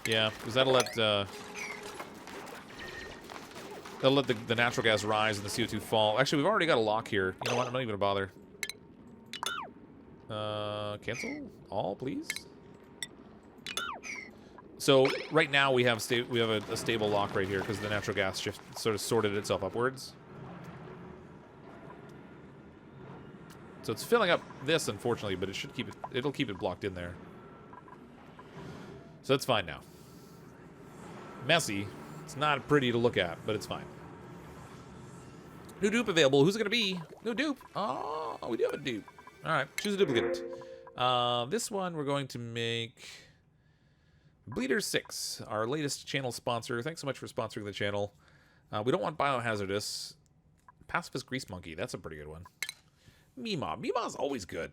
Yeah, because that'll let the natural gas rise and the CO2 fall. Actually, we've already got a lock here. You know what? I'm not even gonna bother. Cancel all, please. So right now we have a stable lock right here because the natural gas shift sort of sorted itself upwards. So it's filling up this, unfortunately, but it should keep it. It'll keep it blocked in there. So it's fine now. Messy. It's not pretty to look at, but it's fine. New dupe available. Who's it gonna be? New dupe. Oh, we do have a dupe. All right, choose a duplicate. This one we're going to make Bleeder 6, our latest channel sponsor. Thanks so much for sponsoring the channel. We don't want biohazardous. Pacifist grease monkey. That's a pretty good one. Mima. Mima's always good.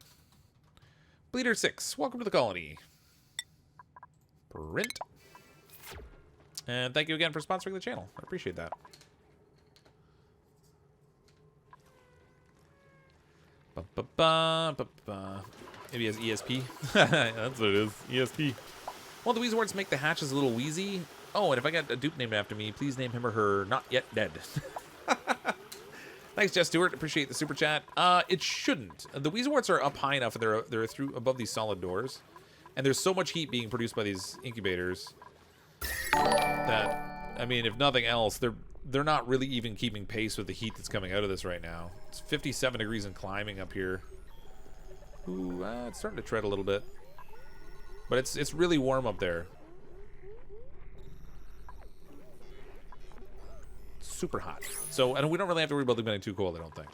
Bleeder 6. Welcome to the colony. Print. And thank you again for sponsoring the channel. I appreciate that. Maybe as ESP. That's what it is. ESP. Well, the Weezewarts make the hatches a little wheezy. Oh, and if I get a dupe named after me, please name him or her not yet dead. Thanks, Jess Stewart. Appreciate the super chat. It shouldn't. The Weezewarts are up high enough, and they're through above these solid doors. And there's so much heat being produced by these incubators that, I mean, if nothing else, they're not really even keeping pace with the heat that's coming out of this right now. It's 57 degrees and climbing up here. Ooh, it's starting to tread a little bit. But it's really warm up there. Super hot. So, and we don't really have to worry about them getting too cold, I don't think.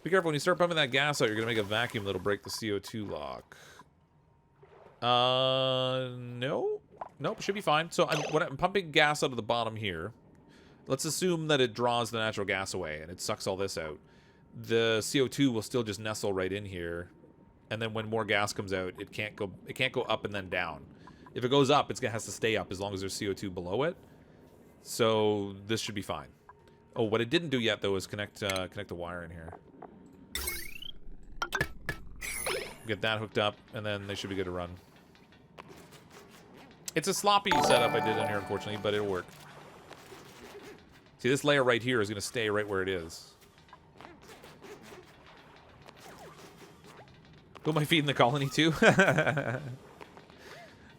Be careful when you start pumping that gas out, you're going to make a vacuum that'll break the CO2 lock. No. Nope, should be fine. So I'm pumping gas out of the bottom here. Let's assume that it draws the natural gas away and it sucks all this out. The CO2 will still just nestle right in here. And then when more gas comes out, it can't go up and then down. If it goes up, it has to stay up as long as there's CO2 below it. So this should be fine. Oh, what it didn't do yet though is connect the wire in here. Get that hooked up, and then they should be good to run. It's a sloppy setup I did in here, unfortunately, but it'll work. See, this layer right here is going to stay right where it is. Who am I feeding the colony to?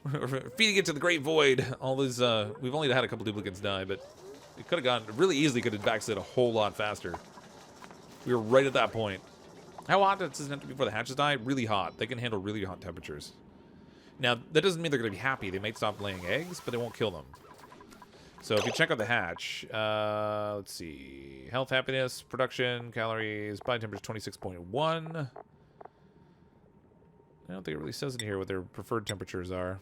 We're feeding it to the Great Void. All these, we've only had a couple duplicants die, but it could have gone, really easily could have backslid a whole lot faster. We were right at that point. How hot does it have to be before the hatches die? Really hot. They can handle really hot temperatures. Now, that doesn't mean they're going to be happy. They might stop laying eggs, but they won't kill them. So if you check out the hatch, let's see. Health, happiness, production, calories, body temperature 26.1. I don't think it really says in here what their preferred temperatures are.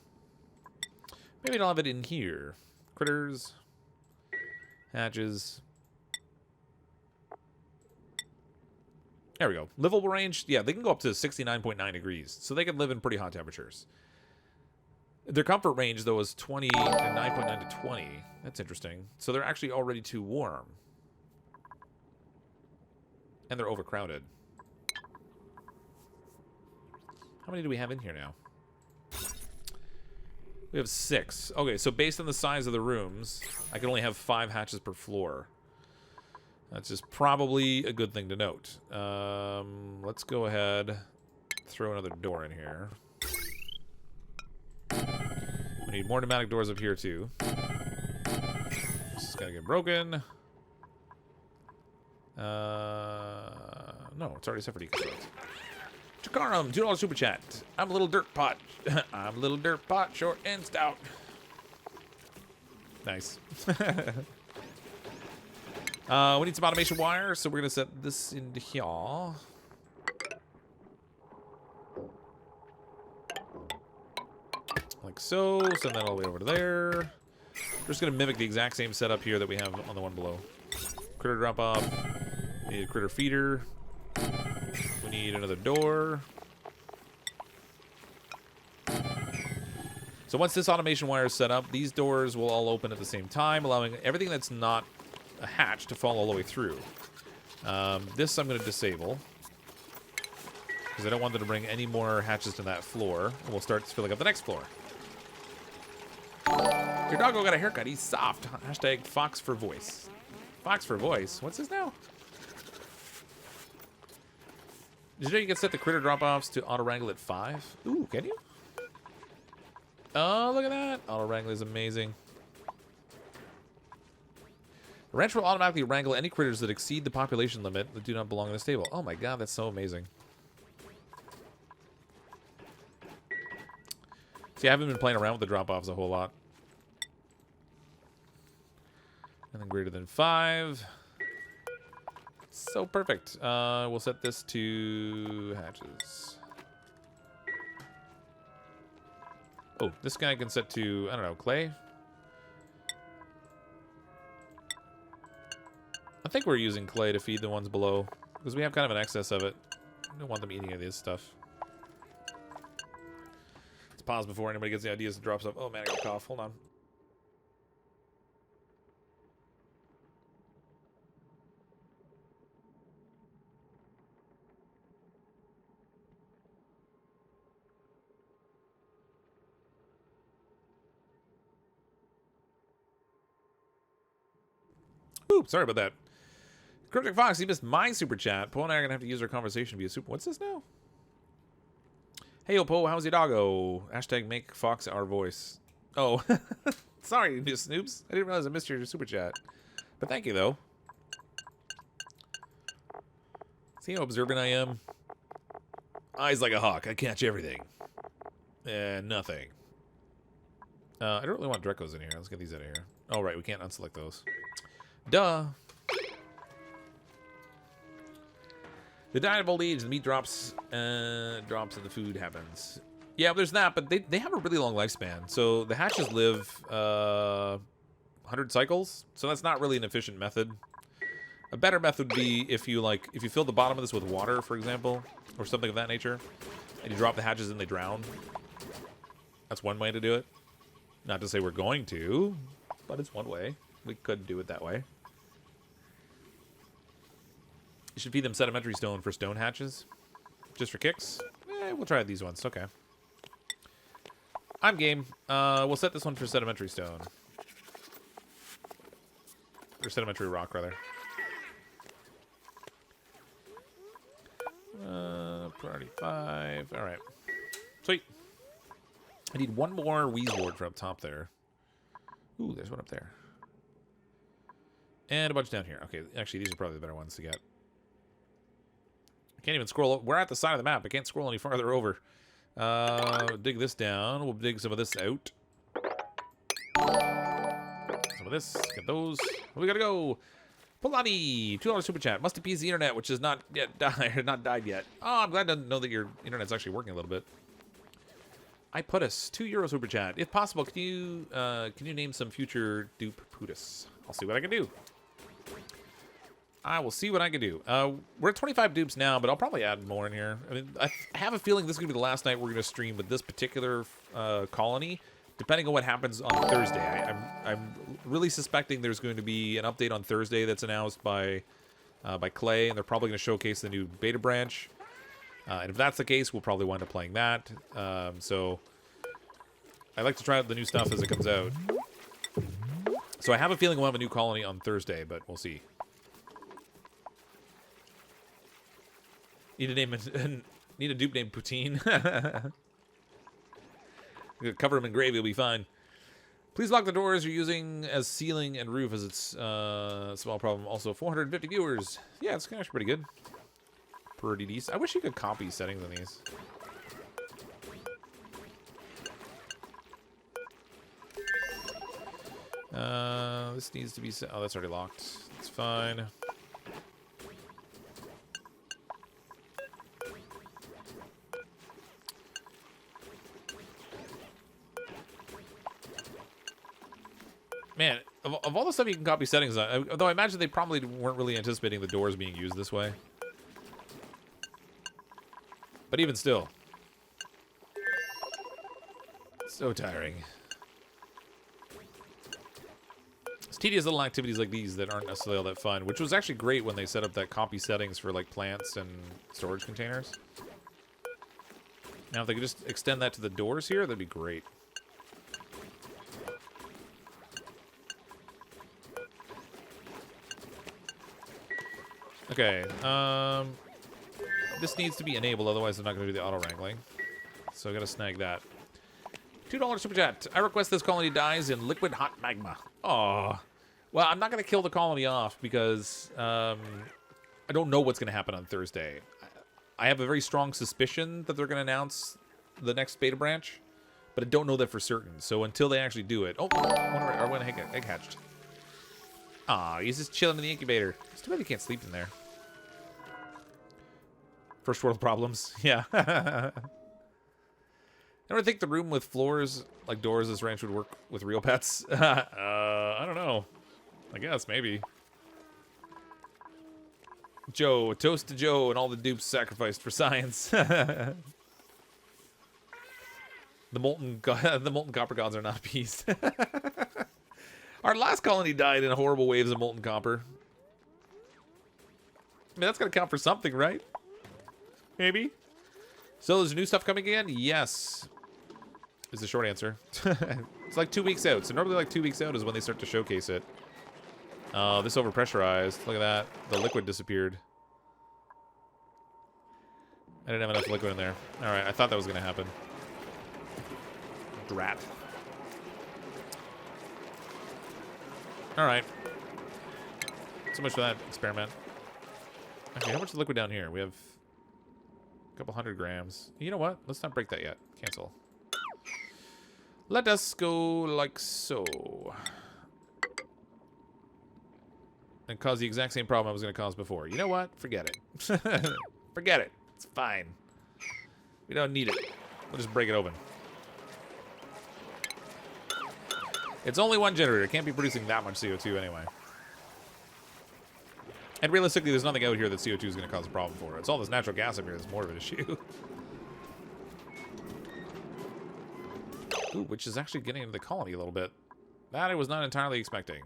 Maybe I'll have it in here. Critters. Hatches. There we go. Livable range. Yeah, they can go up to 69.9 degrees. So they can live in pretty hot temperatures. Their comfort range, though, is 9.9 to 20. That's interesting. So they're actually already too warm. And they're overcrowded. How many do we have in here now? We have 6. Okay, so based on the size of the rooms, I can only have 5 hatches per floor. That's just probably a good thing to note. Let's go ahead, throw another door in here. We need more pneumatic doors up here, too. This is going to get broken. No, it's already set for deconstruct. Chikarum, $2 super chat. I'm a little dirt pot. I'm a little dirt pot, short and stout. Nice. We need some automation wire, so we're going to set this into here. Like so. Send that all the way over to there. We're just going to mimic the exact same setup here that we have on the one below. Critter drop off. We need a critter feeder. We need another door. So once this automation wire is set up, these doors will all open at the same time, allowing everything that's not a hatch to fall all the way through. This I'm going to disable, because I don't want them to bring any more hatches to that floor. And we'll start filling up the next floor. Your doggo got a haircut. He's soft. Hashtag Fox for voice. Fox for voice? What's this now? Did you know you can set the critter drop-offs to auto-wrangle at 5? Ooh, can you? Oh, look at that. Auto-wrangle is amazing. The ranch will automatically wrangle any critters that exceed the population limit that do not belong in the stable. Oh my god, that's so amazing. See, I haven't been playing around with the drop-offs a whole lot. Anything greater than 5. So perfect. We'll set this to hatches. Oh, this guy can set to, I don't know, clay? I think we're using clay to feed the ones below, because we have kind of an excess of it. I don't want them eating any of this stuff. Let's pause before anybody gets the ideas to drop stuff. Oh man, I got a cough. Hold on. Oops, sorry about that. CrypticFox, you missed my super chat. Poe and I are going to have to use our conversation via super. What's this now? Hey, yo, Poe, how's your doggo? Hashtag make Fox our voice. Oh, sorry, you snoops. I didn't realize I missed your super chat. But thank you, though. See how observant I am? Eyes like a hawk. I catch everything. Nothing. I don't really want Drecos in here. Let's get these out of here. Oh, right. We can't unselect those. Duh. The diet of old age, the meat drops and the food happens. Yeah, there's that, but they have a really long lifespan. So the hatches live 100 cycles, so that's not really an efficient method. A better method would be if you fill the bottom of this with water, for example, or something of that nature, and you drop the hatches and they drown. That's one way to do it. Not to say we're going to, but it's one way. We could do it that way. You should feed them sedimentary stone for stone hatches. Just for kicks. We'll try these ones. Okay. I'm game. We'll set this one for sedimentary stone. Or sedimentary rock, rather. 45. All right. Sweet. I need one more wheeze ward for up top there. Ooh, there's one up there. And a bunch down here. Okay, actually, these are probably the better ones to get. I can't even scroll. We're at the side of the map. I can't scroll any farther over. Dig this down. We'll dig some of this out. Some of this. Get those. We gotta go. Polani, $2 super chat. Must appease the internet, which has not yet died. Not died yet. Oh, I'm glad to know that your internet's actually working a little bit. I put us €2 super chat. If possible, can you name some future dupe putus? I'll see what I can do. I will see what I can do. We're at 25 dupes now, but I'll probably add more in here. I mean, I have a feeling this is going to be the last night we're going to stream with this particular colony, depending on what happens on Thursday. I'm really suspecting there's going to be an update on Thursday that's announced by Clay, and they're probably going to showcase the new beta branch. And if that's the case, we'll probably wind up playing that. So I like to try out the new stuff as it comes out. So I have a feeling we'll have a new colony on Thursday, but we'll see. Need a name. Need a dupe named Poutine. Cover him in gravy, will be fine. Please lock the doors you're using as ceiling and roof, as it's a small problem. Also, 450 viewers. Yeah, it's actually pretty good. Pretty decent. I wish you could copy settings on these. This needs to be set. Oh, that's already locked. It's fine. Man, of all the stuff you can copy settings on, though I imagine they probably weren't really anticipating the doors being used this way. But even still. So tiring. It's tedious little activities like these that aren't necessarily all that fun, which was actually great when they set up that copy settings for like plants and storage containers. Now if they could just extend that to the doors here, that'd be great. Okay, this needs to be enabled, otherwise I'm not going to do the auto-wrangling. So I gotta snag that. $2 super chat. I request this colony dies in liquid hot magma. Oh, well, I'm not going to kill the colony off because I don't know what's going to happen on Thursday. I have a very strong suspicion that they're going to announce the next beta branch, but I don't know that for certain. So until they actually do it... Oh, one egg hatched. Aw, he's just chilling in the incubator. It's too bad he can't sleep in there. First world problems. Yeah. I don't think the room with floors, like doors, this ranch would work with real pets. I don't know. I guess, maybe. Joe, toast to Joe and all the dupes sacrificed for science. The molten copper gods are not appeased. Our last colony died in horrible waves of molten copper. I mean, that's going to count for something, right? Maybe. So there's new stuff coming in? Yes. Is the short answer. It's like 2 weeks out. So normally like 2 weeks out is when they start to showcase it. This overpressurized. Look at that. The liquid disappeared. I didn't have enough liquid in there. Alright, I thought that was going to happen. Drat. Alright. So much for that experiment. Okay, how much is liquid down here? We have a couple 100 grams. You know what? Let's not break that yet. Cancel. Let us go like so. And cause the exact same problem I was going to cause before. You know what? Forget it. Forget it. It's fine. We don't need it. We'll just break it open. It's only one generator. It can't be producing that much CO2 anyway. And realistically, there's nothing out here that CO2 is going to cause a problem for. It's all this natural gas up here that's more of an issue. Ooh, which is actually getting into the colony a little bit. That I was not entirely expecting.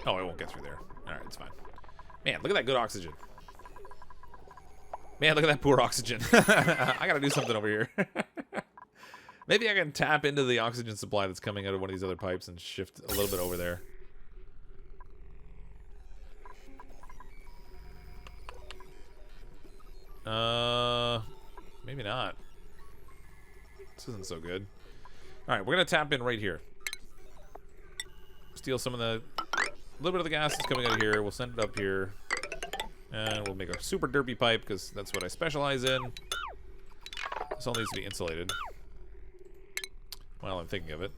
Oh, it won't get through there. Alright, it's fine. Man, look at that good oxygen. Man, look at that poor oxygen. I gotta do something over here. Maybe I can tap into the oxygen supply that's coming out of one of these other pipes and shift a little bit over there. Maybe not. This isn't so good. Alright, we're gonna tap in right here. Steal some of the... A little bit of the gas that's coming out of here. We'll send it up here. And we'll make a super derpy pipe, because that's what I specialize in. This all needs to be insulated. While I'm thinking of it.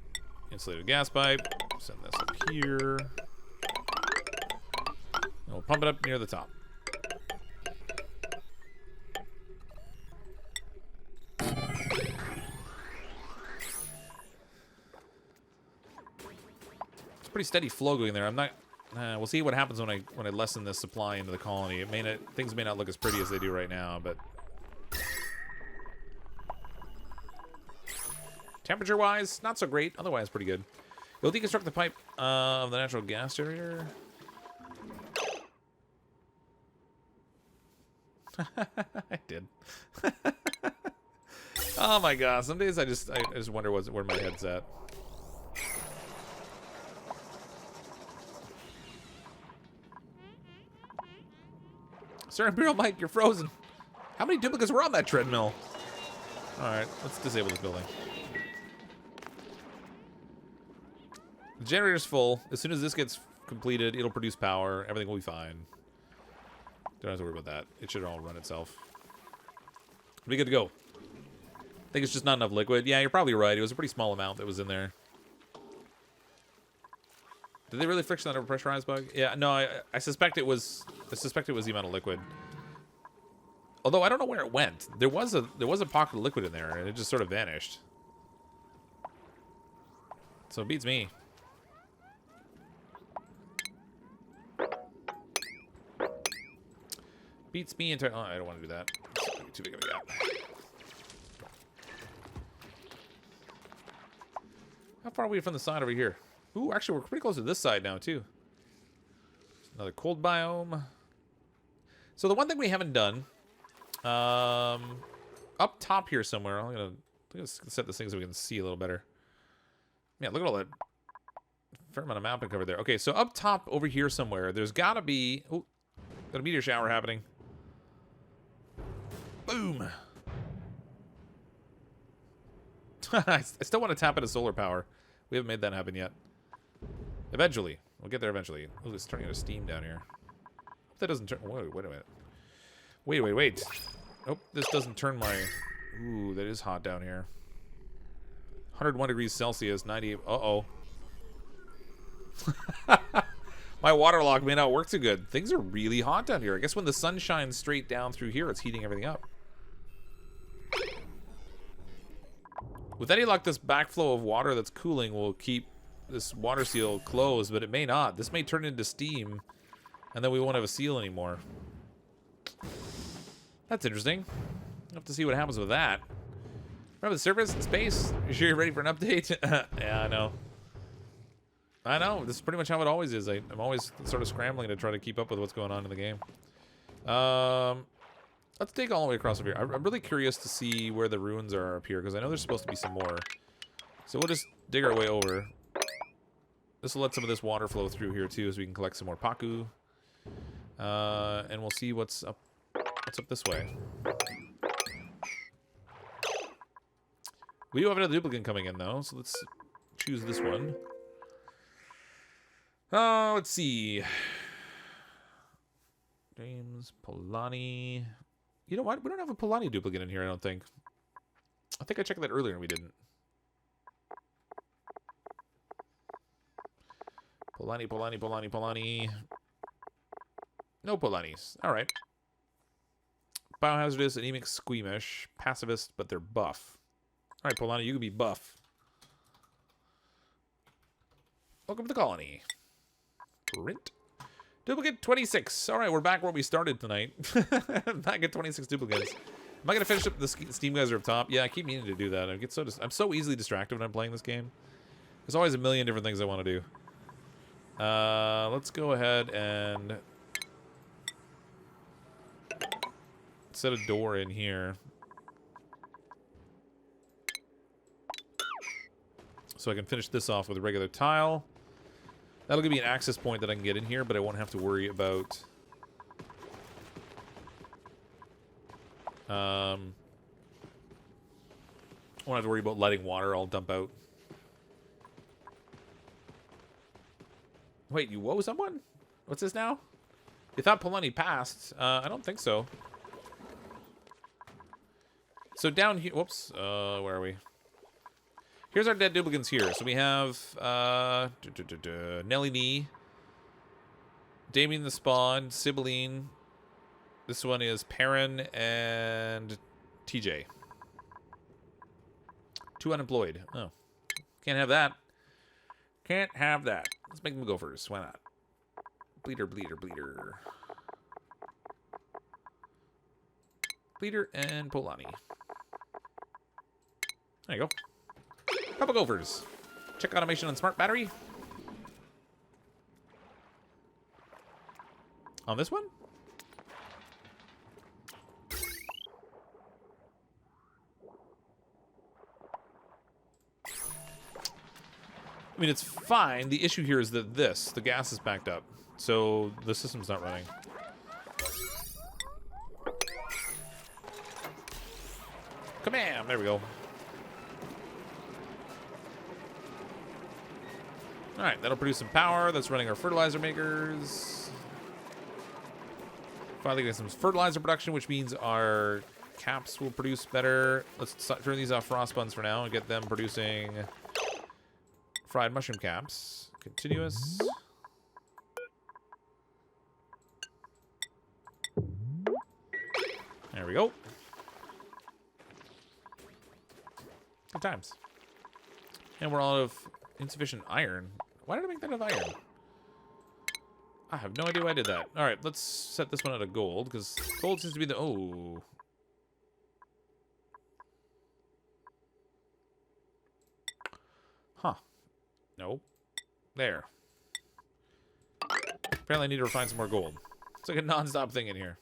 Insulated gas pipe. Send this up here. And we'll pump it up near the top. Pretty steady flow going there. I'm not. We'll see what happens when I lessen this supply into the colony. It may not, things may not look as pretty as they do right now, but temperature-wise, not so great. Otherwise, pretty good. You'll deconstruct the pipe of the natural gas generator. I did. Oh my god! Some days I just wonder where my head's at. Sir Imperial Mike, you're frozen. How many duplicates were on that treadmill? Alright, let's disable this building. The generator's full. As soon as this gets completed, it'll produce power. Everything will be fine. Don't have to worry about that. It should all run itself. It'll be good to go. I think it's just not enough liquid. Yeah, you're probably right. It was a pretty small amount that was in there. Did they really fix that overpressurized bug? Yeah, no, I suspect it was. I suspect it was the amount of liquid. Although I don't know where it went. There was a pocket of liquid in there, and it just sort of vanished. So it beats me. Beats me into. Oh, I don't want to do that. It's too big of a gap. How far are we from the side over here? Ooh, actually, we're pretty close to this side now, too. Another cold biome. So the one thing we haven't done, up top here somewhere, I'm gonna set this thing so we can see a little better. Yeah, look at all that fair amount of mapping covered there. Okay, so up top over here somewhere, there's gotta be, oh, got a meteor shower happening. Boom. I still want to tap into solar power. We haven't made that happen yet. Eventually. We'll get there eventually. Oh, it's turning into steam down here. Hope that doesn't turn... Wait a minute. Wait. Nope, this doesn't turn my... Ooh, that is hot down here. 101 degrees Celsius, 98... Uh-oh. My water lock may not work too good. Things are really hot down here. I guess when the sun shines straight down through here, it's heating everything up. With any luck, this backflow of water that's cooling will keep this water seal closed, but it may not. This may turn into steam, and then we won't have a seal anymore. That's interesting. We'll have to see what happens with that. Remember the surface, space? You sure you're ready for an update? Yeah, I know. I know. This is pretty much how it always is. I'm always sort of scrambling to try to keep up with what's going on in the game. Let's take all the way across over here. I'm really curious to see where the ruins are up here, because I know there's supposed to be some more. So we'll just dig our way over. This will let some of this water flow through here too, so we can collect some more Paku. And we'll see what's up this way. We do have another duplicant coming in though, so let's choose this one. Let's see. James Polani. You know what? We don't have a Polani duplicate in here, I don't think. I think I checked that earlier and we didn't. Polani. No Polanis. Alright. Biohazardous, anemic, squeamish, pacifist, but they're buff. Alright, Polani, you can be buff. Welcome to the colony. Print. Duplicate 26. Alright, we're back where we started tonight. Back at 26 duplicates. Am I going to finish up the Steam guys are up top? Yeah, I keep meaning to do that. I'm so easily distracted when I'm playing this game. There's always a million different things I want to do. Let's go ahead and set a door in here. So I can finish this off with a regular tile. That'll give me an access point that I can get in here, but I won't have to worry about Won't have to worry about letting water all dump out. Wait, you woe someone? What's this now? You thought Polani passed. I don't think so. So down here... Whoops. Where are we? Here's our dead duplicants here. So we have... Nelly Nee. Damien the Spawn. Sibylline. This one is Perrin and TJ. 2 unemployed. Oh. Can't have that. Can't have that. Let's make them gophers. Why not? Bleeder, bleeder, bleeder. Bleeder and Polani. There you go. Couple gophers. Check automation on smart battery. On this one? I mean, it's fine. The issue here is that the gas is backed up. So the system's not running. Kabam! There we go. Alright, that'll produce some power. That's running our fertilizer makers. Finally get some fertilizer production, which means our caps will produce better. Let's turn these off frost buns for now and get them producing fried mushroom caps. Continuous. There we go. Good times. And we're all out of insufficient iron. Why did I make that out of iron? I have no idea why I did that. Alright, let's set this one out of gold, because gold seems to be the... Oh. Huh. Nope. There. Apparently I need to refine some more gold. It's like a non-stop thing in here.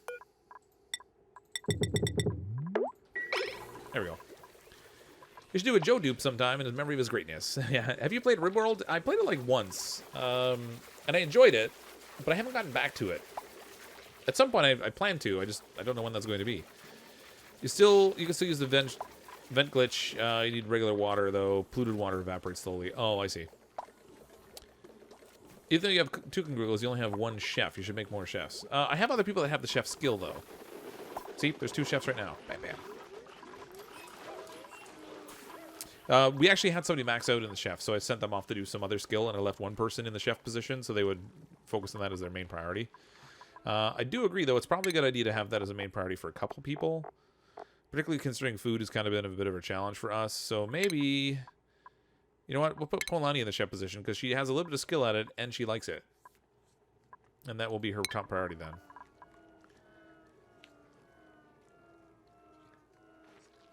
There we go. We should do a Joe dupe sometime in his memory of his greatness. Yeah. Have you played RimWorld? I played it like once. And I enjoyed it, but I haven't gotten back to it. At some point I plan to. I don't know when that's going to be. You can still use the vent glitch. You need regular water though. Polluted water evaporates slowly. Oh, I see. Even though you have 2 congruels, you only have 1 chef. You should make more chefs. I have other people that have the chef skill though. See, there's 2 chefs right now. Bam, bam. We actually had somebody max out in the chef, so I sent them off to do some other skill, and I left 1 person in the chef position, so they would focus on that as their main priority. I do agree, though, it's probably a good idea to have that as a main priority for a couple people, particularly considering food has kind of been a bit of a challenge for us, so maybe... You know what? We'll put Polani in the chef position, because she has a little bit of skill at it, and she likes it. And that will be her top priority, then.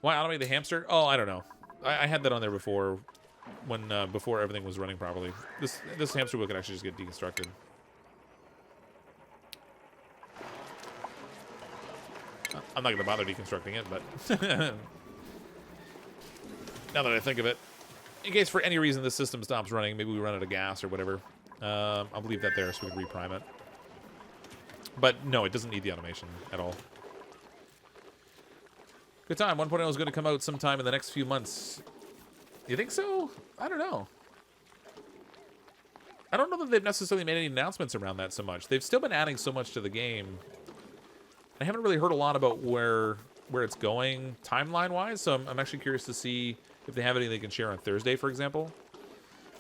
Why automate the hamster? Oh, I don't know. I had that on there before, when before everything was running properly. This hamster wheel could actually just get deconstructed. I'm not going to bother deconstructing it, but now that I think of it, in case for any reason the system stops running, maybe we run out of gas or whatever. I'll leave that there so we can reprime it. But no, it doesn't need the automation at all. Good time. 1.0 is going to come out sometime in the next few months. You think so? I don't know. I don't know that they've necessarily made any announcements around that so much. They've still been adding so much to the game. I haven't really heard a lot about where it's going timeline-wise, so I'm actually curious to see if they have anything they can share on Thursday, for example.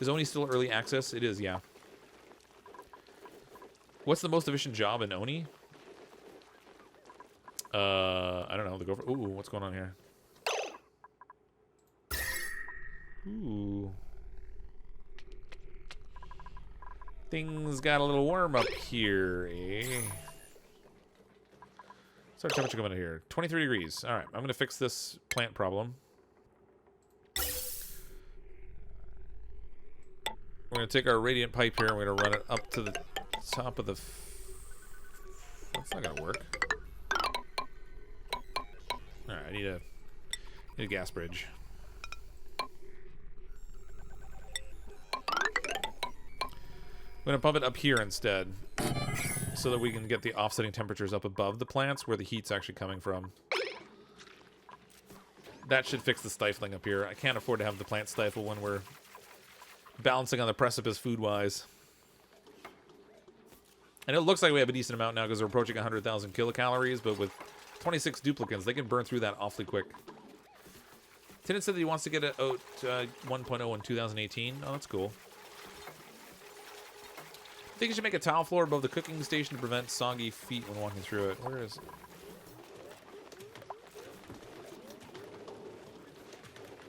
Is Oni still early access? It is, yeah. What's the most efficient job in Oni? I don't know. The gopher. Ooh, what's going on here? Ooh. Things got a little warm up here, eh? What's our temperature coming in here? 23 degrees. All right, I'm going to fix this plant problem. We're going to take our radiant pipe here and we're going to run it up to the top of the... That's not going to work. Alright, I need a gas bridge. I'm going to pump it up here instead, so that we can get the offsetting temperatures up above the plants where the heat's actually coming from. That should fix the stifling up here. I can't afford to have the plant stifle when we're balancing on the precipice food-wise. And it looks like we have a decent amount now because we're approaching 100,000 kilocalories, but with 26 duplicants, they can burn through that awfully quick. Tennant said that he wants to get it out 1.0 in 2018. Oh, that's cool. I think you should make a tile floor above the cooking station to prevent soggy feet when walking through it. Where is it?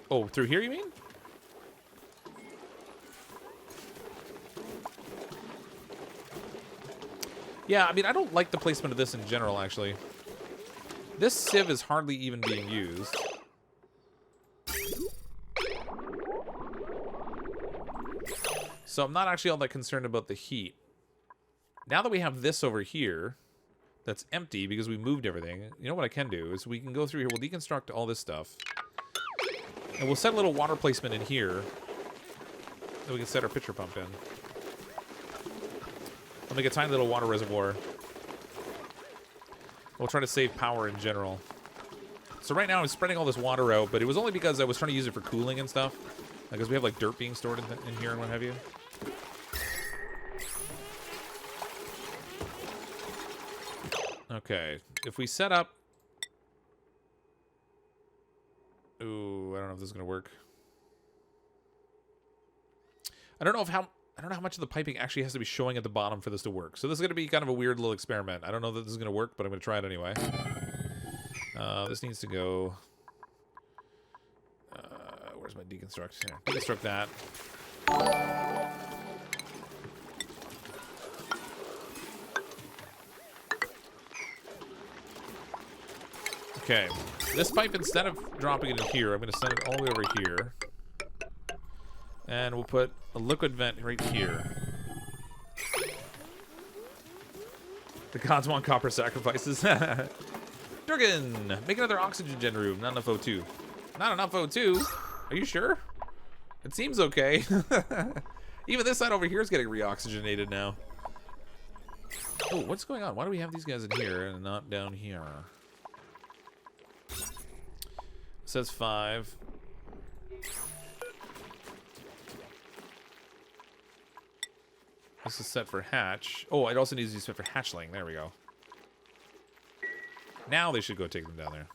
Oh, through here, you mean? Yeah, I mean, I don't like the placement of this in general, actually. This sieve is hardly even being used. So I'm not actually all that concerned about the heat. Now that we have this over here, that's empty because we moved everything, you know what I can do is we can go through here, we'll deconstruct all this stuff. And we'll set a little water placement in here that we can set our pitcher pump in. I'll make a tiny little water reservoir. We'll try to save power in general. So right now I'm spreading all this water out, but it was only because I was trying to use it for cooling and stuff. Because we have like dirt being stored in here and what have you. Okay, if we set up... Ooh, I don't know if this is going to work. I don't know how much of the piping actually has to be showing at the bottom for this to work. So this is going to be kind of a weird little experiment. I don't know that this is going to work, but I'm going to try it anyway. This needs to go... where's my deconstruct? Here, deconstruct that. Okay, this pipe, instead of dropping it in here, I'm going to send it all the way over here. And we'll put a liquid vent right here. The gods want copper sacrifices. Durgan, make another oxygen gen room. Not enough O2. Not enough O2? Are you sure? It seems okay. Even this side over here is getting reoxygenated now. Oh, what's going on? Why do we have these guys in here and not down here? It says 5. This is set for hatch. Oh, it also needs to be set for hatchling. There we go. Now they should go take them down there.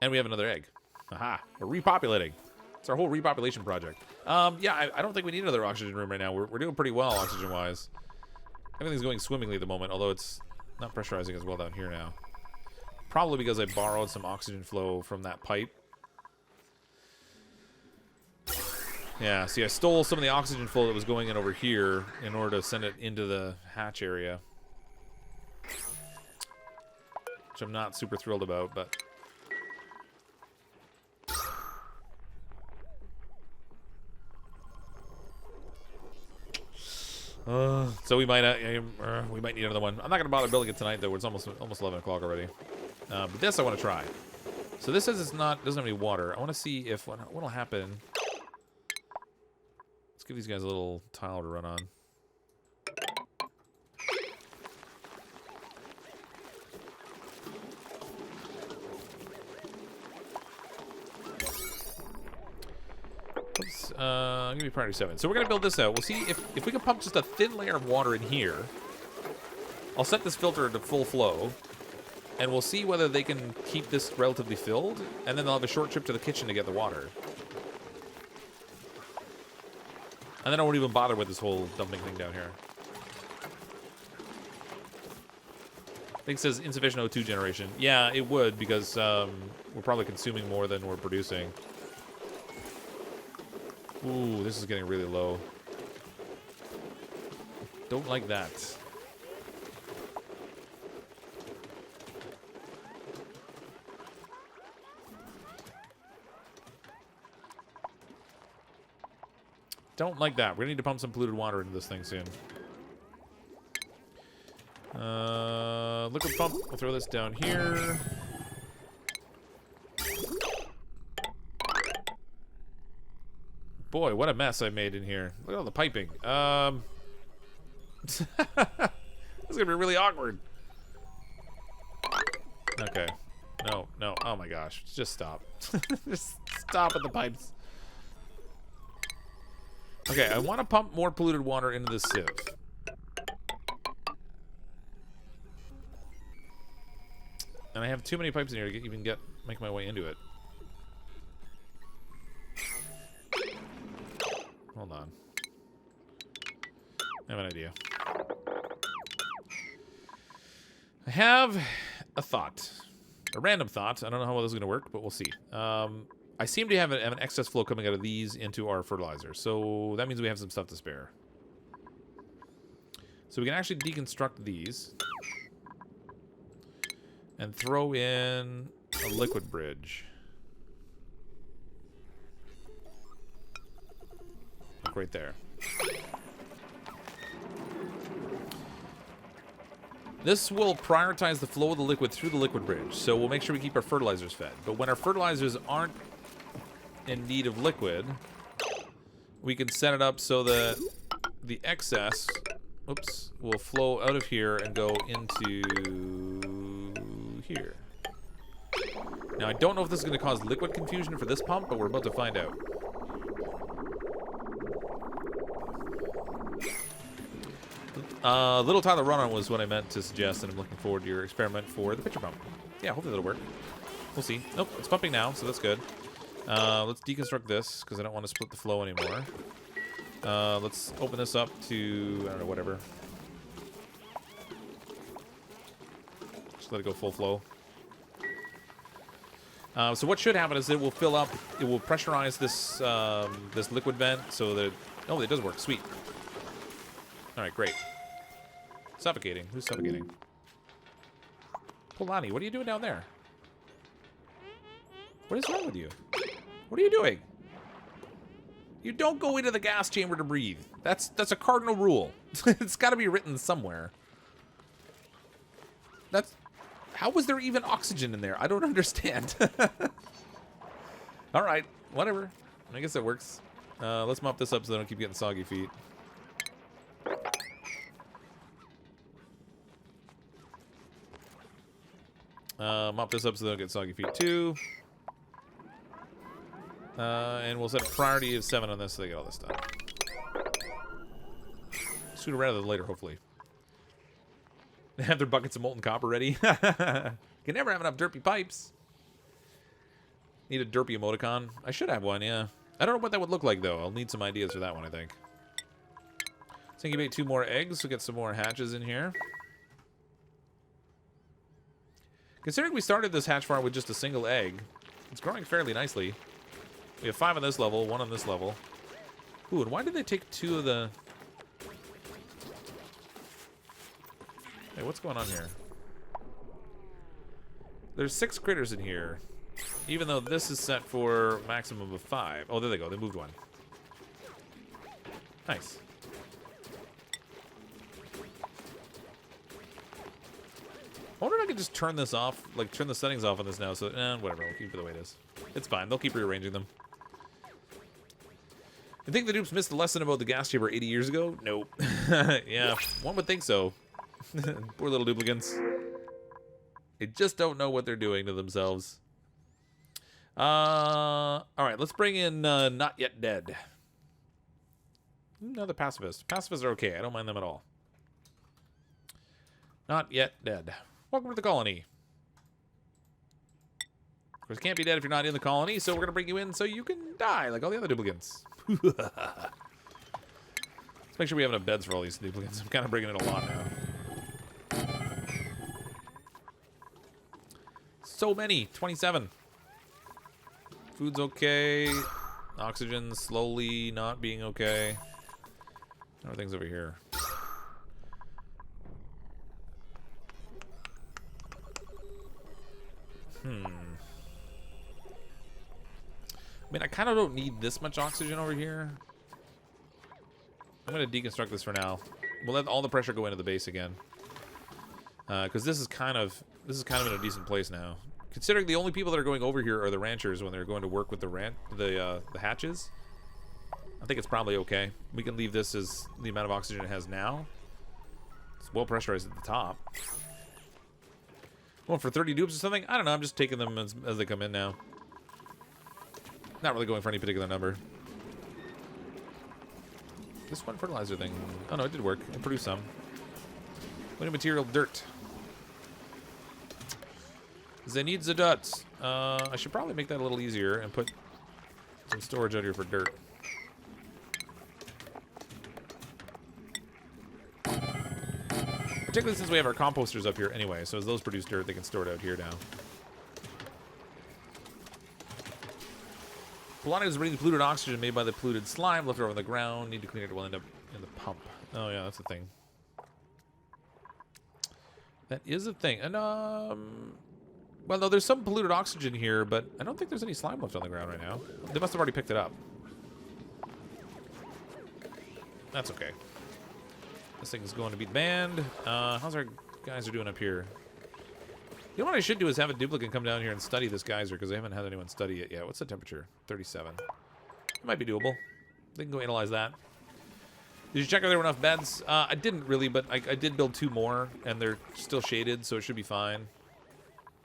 And we have another egg. Aha. We're repopulating. It's our whole repopulation project. Yeah, I don't think we need another oxygen room right now. We're doing pretty well oxygen-wise. Everything's going swimmingly at the moment, although it's not pressurizing as well down here now. Probably because I borrowed some oxygen flow from that pipe. Yeah, see, I stole some of the oxygen flow that was going in over here in order to send it into the hatch area. Which I'm not super thrilled about, but... so we might need another one. I'm not gonna bother building it tonight though. It's almost 11 o'clock already. But this I want to try. So this says doesn't have any water. I want to see if what'll happen. Let's give these guys a little tile to run on. Oops, I'm gonna be priority 7. So we're gonna build this out. We'll see if we can pump just a thin layer of water in here. I'll set this filter to full flow, and we'll see whether they can keep this relatively filled, and then they'll have a short trip to the kitchen to get the water. And then I won't even bother with this whole dumping thing down here. I think it says insufficient O2 generation. Yeah, it would, because we're probably consuming more than we're producing. Ooh, this is getting really low. Don't like that. Don't like that. We're gonna need to pump some polluted water into this thing soon. Liquid pump. We'll throw this down here. Boy, what a mess I made in here. Look at all the piping. This is gonna be really awkward. Okay. no, no. Oh my gosh. Just stop. Just stop at the pipes. Okay, I want to pump more polluted water into this sieve. And I have too many pipes in here to even make my way into it. Hold on. I have an idea. I have a thought. A random thought. I don't know how well this is going to work, but we'll see. I seem to have an excess flow coming out of these into our fertilizer. So that means we have some stuff to spare. So we can actually deconstruct these. And throw in a liquid bridge. Like right there. This will prioritize the flow of the liquid through the liquid bridge, so we'll make sure we keep our fertilizers fed. But when our fertilizers aren't in need of liquid, we can set it up so that the excess, oops, will flow out of here and go into here. Now, I don't know if this is going to cause liquid confusion for this pump, but we're about to find out. Little Tyler Run-On was what I meant to suggest, and I'm looking forward to your experiment for the pitcher pump. Yeah, hopefully that'll work. We'll see. Nope, it's pumping now, so that's good. Let's deconstruct this, because I don't want to split the flow anymore. Let's open this up to, I don't know, whatever. Just let it go full flow. So what should happen is it will fill up, it will pressurize this this liquid vent so that, oh, it does work. Sweet. All right, great. Suffocating. Who's suffocating? Polani, what are you doing down there? What is wrong with you? What are you doing? You don't go into the gas chamber to breathe. That's a cardinal rule. It's got to be written somewhere. How was there even oxygen in there? I don't understand. All right, whatever. I guess it works. Let's mop this up so I don't keep getting soggy feet. Mop this up so they don't get soggy feet too. And we'll set a priority of 7 on this so they get all this done. Sooner rather than later, hopefully. They have their buckets of molten copper ready. Can never have enough derpy pipes. Need a derpy emoticon. I should have one, yeah. I don't know what that would look like, though. I'll need some ideas for that one, I think. Let's incubate 2 more eggs to get some more hatches in here. Considering we started this hatch farm with just a single egg, it's growing fairly nicely. We have 5 on this level, 1 on this level. Ooh, and why did they take 2 of the... Hey, what's going on here? There's 6 critters in here, even though this is set for maximum of 5. Oh, there they go. They moved 1. Nice. I wonder if I could just turn this off, like turn the settings off on this now. So, whatever. We'll keep it the way it is. It's fine. They'll keep rearranging them. I think the dupes missed the lesson about the gas chamber 80 years ago. Nope. Yeah, one would think so. Poor little duplicants. They just don't know what they're doing to themselves. All right, let's bring in Not Yet Dead. Another pacifist. Pacifists are okay. I don't mind them at all. Not Yet Dead. Welcome to the colony. Of course, you can't be dead if you're not in the colony, so we're going to bring you in so you can die like all the other duplicants. Let's make sure we have enough beds for all these duplicants. I'm kind of bringing in a lot now. So many. 27. Food's okay. Oxygen slowly not being okay. How are things over here? I mean, I kind of don't need this much oxygen over here. I'm going to deconstruct this for now. We'll let all the pressure go into the base again. Because this is kind of in a decent place now. Considering the only people that are going over here are the ranchers when they're going to work with the hatches. I think it's probably okay. We can leave this as the amount of oxygen it has now. It's well pressurized at the top. Going for 30 dupes or something? I don't know. I'm just taking them as they come in now. Not really going for any particular number. This one fertilizer thing. Oh, no, it did work. It produced some. Winning material, dirt. They need the dirt. I should probably make that a little easier and put some storage out here for dirt. Particularly since we have our composters up here anyway, so as those produce dirt, they can store it out here now. Polonium is breathing polluted oxygen made by the polluted slime left over on the ground. Need to clean it. Will end up in the pump. Oh yeah, that's a thing. That is a thing. And well, no, there's some polluted oxygen here, but I don't think there's any slime left on the ground right now. They must have already picked it up. That's okay. This thing's going to be banned. How's our geyser doing up here? You know what I should do is have a duplicant come down here and study this geyser, because I haven't had anyone study it yet. What's the temperature? 37. It might be doable. They can go analyze that. Did you check if there were enough beds? I didn't really, but I did build 2 more, and they're still shaded, so it should be fine.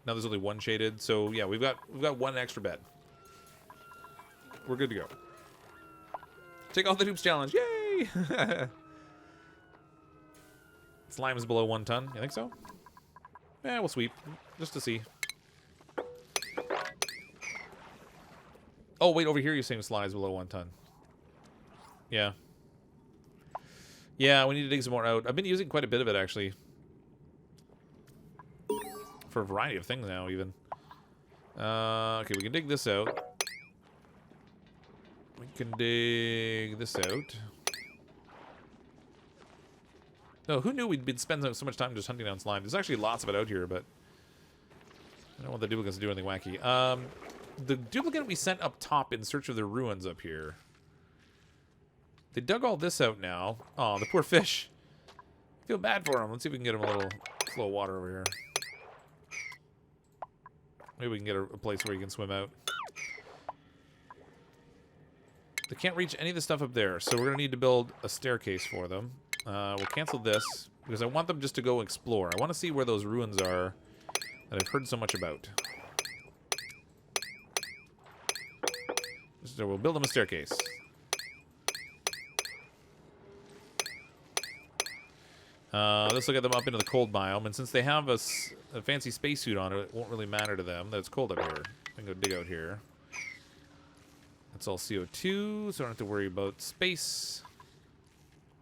Now there's only 1 shaded, so yeah, we've got 1 extra bed. We're good to go. Take off the dupes challenge. Yay! Slime is below 1 ton. You think so? Yeah, we'll sweep. Just to see. Oh, wait, over here you're saying slime is below 1 ton. Yeah. Yeah, we need to dig some more out. I've been using quite a bit of it, actually. For a variety of things now, even. Okay, we can dig this out. We can dig this out. No, who knew we'd been spending so much time just hunting down slime? There's actually lots of it out here, but I don't want the duplicants to do anything wacky. The duplicant we sent up top in search of the ruins up here. They dug all this out now. Oh, the poor fish. I feel bad for him. Let's see if we can get him a little flow of water over here. Maybe we can get a place where he can swim out. They can't reach any of the stuff up there, so we're going to need to build a staircase for them. We'll cancel this, because I want them just to go explore. I want to see where those ruins are that I've heard so much about. So we'll build them a staircase. This will get them up into the cold biome, and since they have a fancy spacesuit on it won't really matter to them that it's cold up here. I can go dig out here. That's all CO2, so I don't have to worry about space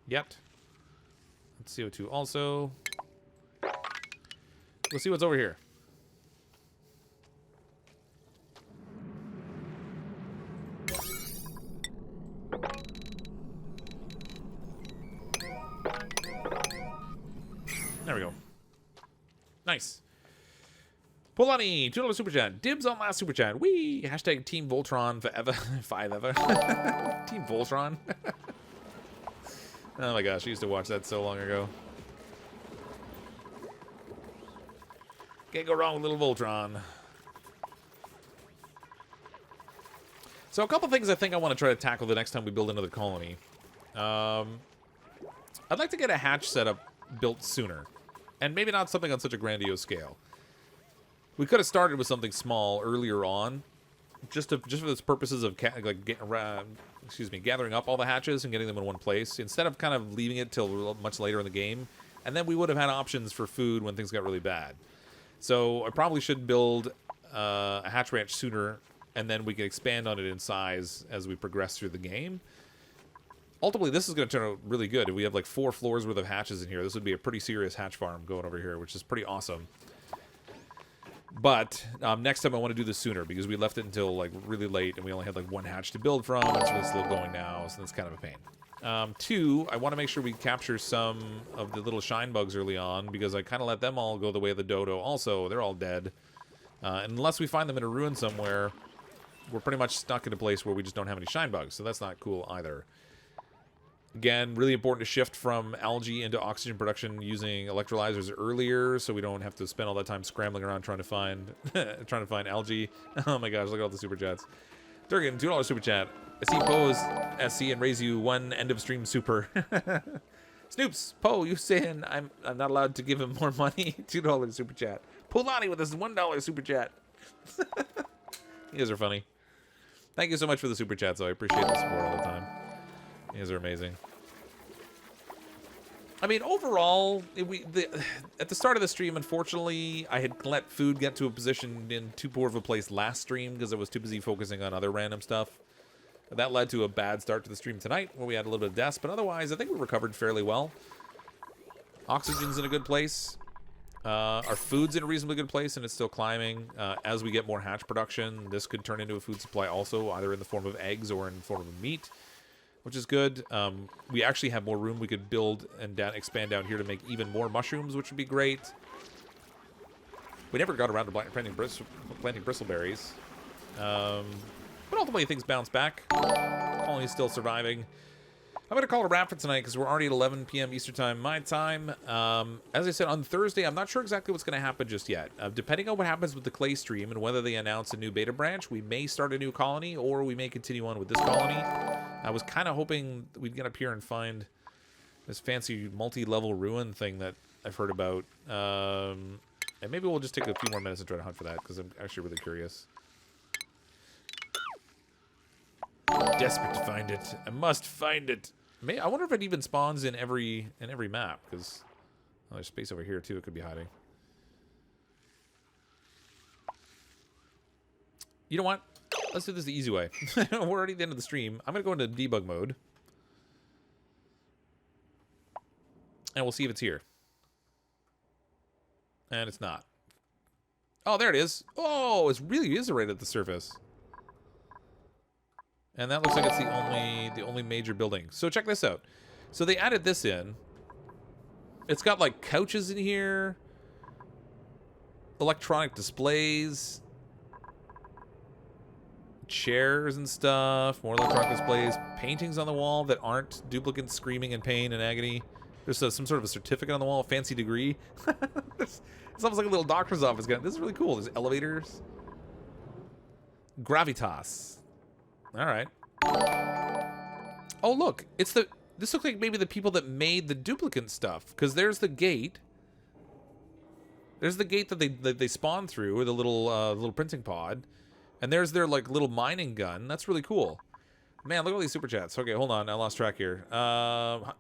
yet. That's CO2 also. We'll see what's over here. There we go. Nice. Polani, $2 super chat. Dibs on last super chat. Wee! Hashtag Team Voltron forever. 5 Team Voltron. Oh my gosh, I used to watch that so long ago. Can't go wrong with little Voltron. So a couple things I think I want to try to tackle the next time we build another colony. I'd like to get a hatch setup built sooner. And maybe not something on such a grandiose scale. We could have started with something small earlier on, just for the purposes of gathering up all the hatches and getting them in one place, instead of kind of leaving it till much later in the game. And then we would have had options for food when things got really bad. So I probably should build a hatch ranch sooner, and then we can expand on it in size as we progress through the game. Ultimately, this is going to turn out really good. If we have like 4 floors worth of hatches in here, this would be a pretty serious hatch farm going over here, which is pretty awesome. But next time I want to do this sooner, because we left it until like really late and we only had like 1 hatch to build from. It's really slow going now, so that's kind of a pain. 2, I want to make sure we capture some of the little shine bugs early on, because I kind of let them all go the way of the dodo also. They're all dead. And unless we find them in a ruin somewhere, we're pretty much stuck in a place where we just don't have any shine bugs, so that's not cool either. Again, really important to shift from algae into oxygen production using electrolyzers earlier, so we don't have to spend all that time scrambling around trying to find algae. Oh my gosh, look at all the super chats. Durgan, $2 super chat. I see Poe's SC and raise you 1 end of stream super. Snoops, Poe, you saying I'm not allowed to give him more money? $2 super chat. Polani with his $1 super chat. You guys are funny. Thank you so much for the super chat, though. I appreciate the support all the time. You guys are amazing. I mean, overall, at the start of the stream, unfortunately, I had let food get to a position in too poor of a place last stream because I was too busy focusing on other random stuff. That led to a bad start to the stream tonight, where we had a little bit of deaths, but otherwise, I think we recovered fairly well. Oxygen's in a good place. Our food's in a reasonably good place, and it's still climbing. As we get more hatch production, this could turn into a food supply also, either in the form of eggs or in the form of meat, which is good. We actually have more room we could build and expand down here to make even more mushrooms, which would be great. We never got around to planting bristleberries. But ultimately, things bounce back. Colony's still surviving. I'm going to call it a wrap for tonight because we're already at 11 p.m. Eastern Time, my time. As I said, on Thursday, I'm not sure exactly what's going to happen just yet. Depending on what happens with the Clay stream and whether they announce a new beta branch, we may start a new colony or we may continue on with this colony. I was kind of hoping we'd get up here and find this fancy multi-level ruin thing that I've heard about. And maybe we'll just take a few more minutes and try to hunt for that because I'm actually really curious. Desperate to find it. I must find it. I wonder if it even spawns in every map, because there's space over here too. It could be hiding. You know what? Let's do this the easy way. We're already at the end of the stream. I'm gonna go into debug mode, and we'll see if it's here. And it's not. Oh, there it is. Oh, it really is right at the surface. And that looks like it's the only major building. So check this out. So they added this in. It's got like couches in here, electronic displays, chairs and stuff, more electronic displays, paintings on the wall that aren't duplicants screaming in pain and agony. There's some sort of a certificate on the wall, a fancy degree. It's almost like a little doctor's office. This is really cool. There's elevators. Gravitas. All right. Oh, look. This looks like maybe the people that made the duplicant stuff, because there's the gate. There's the gate that they spawn through, or the little printing pod. And there's their like little mining gun. That's really cool. Man, look at all these super chats. Okay, hold on. I lost track here. $1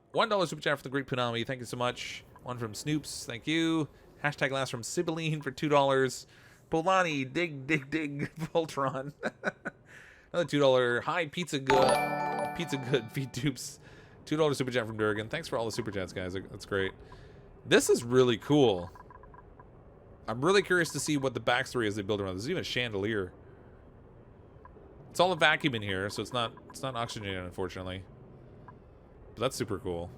super chat for the great Punami. Thank you so much. One from Snoops. Thank you. Hashtag last from Sibylline for $2. Polani, dig, Voltron. Another $2. Hi, Pizza Good, Feed Dupes. $2 super chat from Durgan. Thanks for all the super chats, guys. That's great. This is really cool. I'm really curious to see what the backstory is they build around. There's even a chandelier. It's all a vacuum in here, so it's not oxygenated, unfortunately. But that's super cool.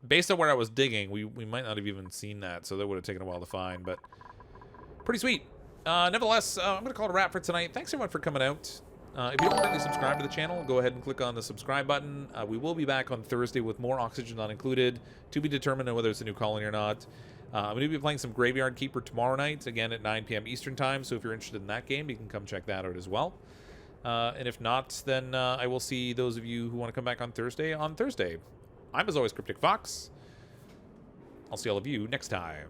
Based on where I was digging, we might not have even seen that, so that would have taken a while to find, but pretty sweet. Nevertheless, I'm going to call it a wrap for tonight. Thanks everyone for coming out. If you don't currently subscribe to the channel, go ahead and click on the subscribe button. We will be back on Thursday with more Oxygen Not Included, to be determined on whether it's a new colony or not. I'm going to be playing some Graveyard Keeper tomorrow night, again at 9 p.m. Eastern Time, so if you're interested in that game, you can come check that out as well. And if not, then I will see those of you who want to come back on Thursday. I'm, as always, CrypticFox. I'll see all of you next time.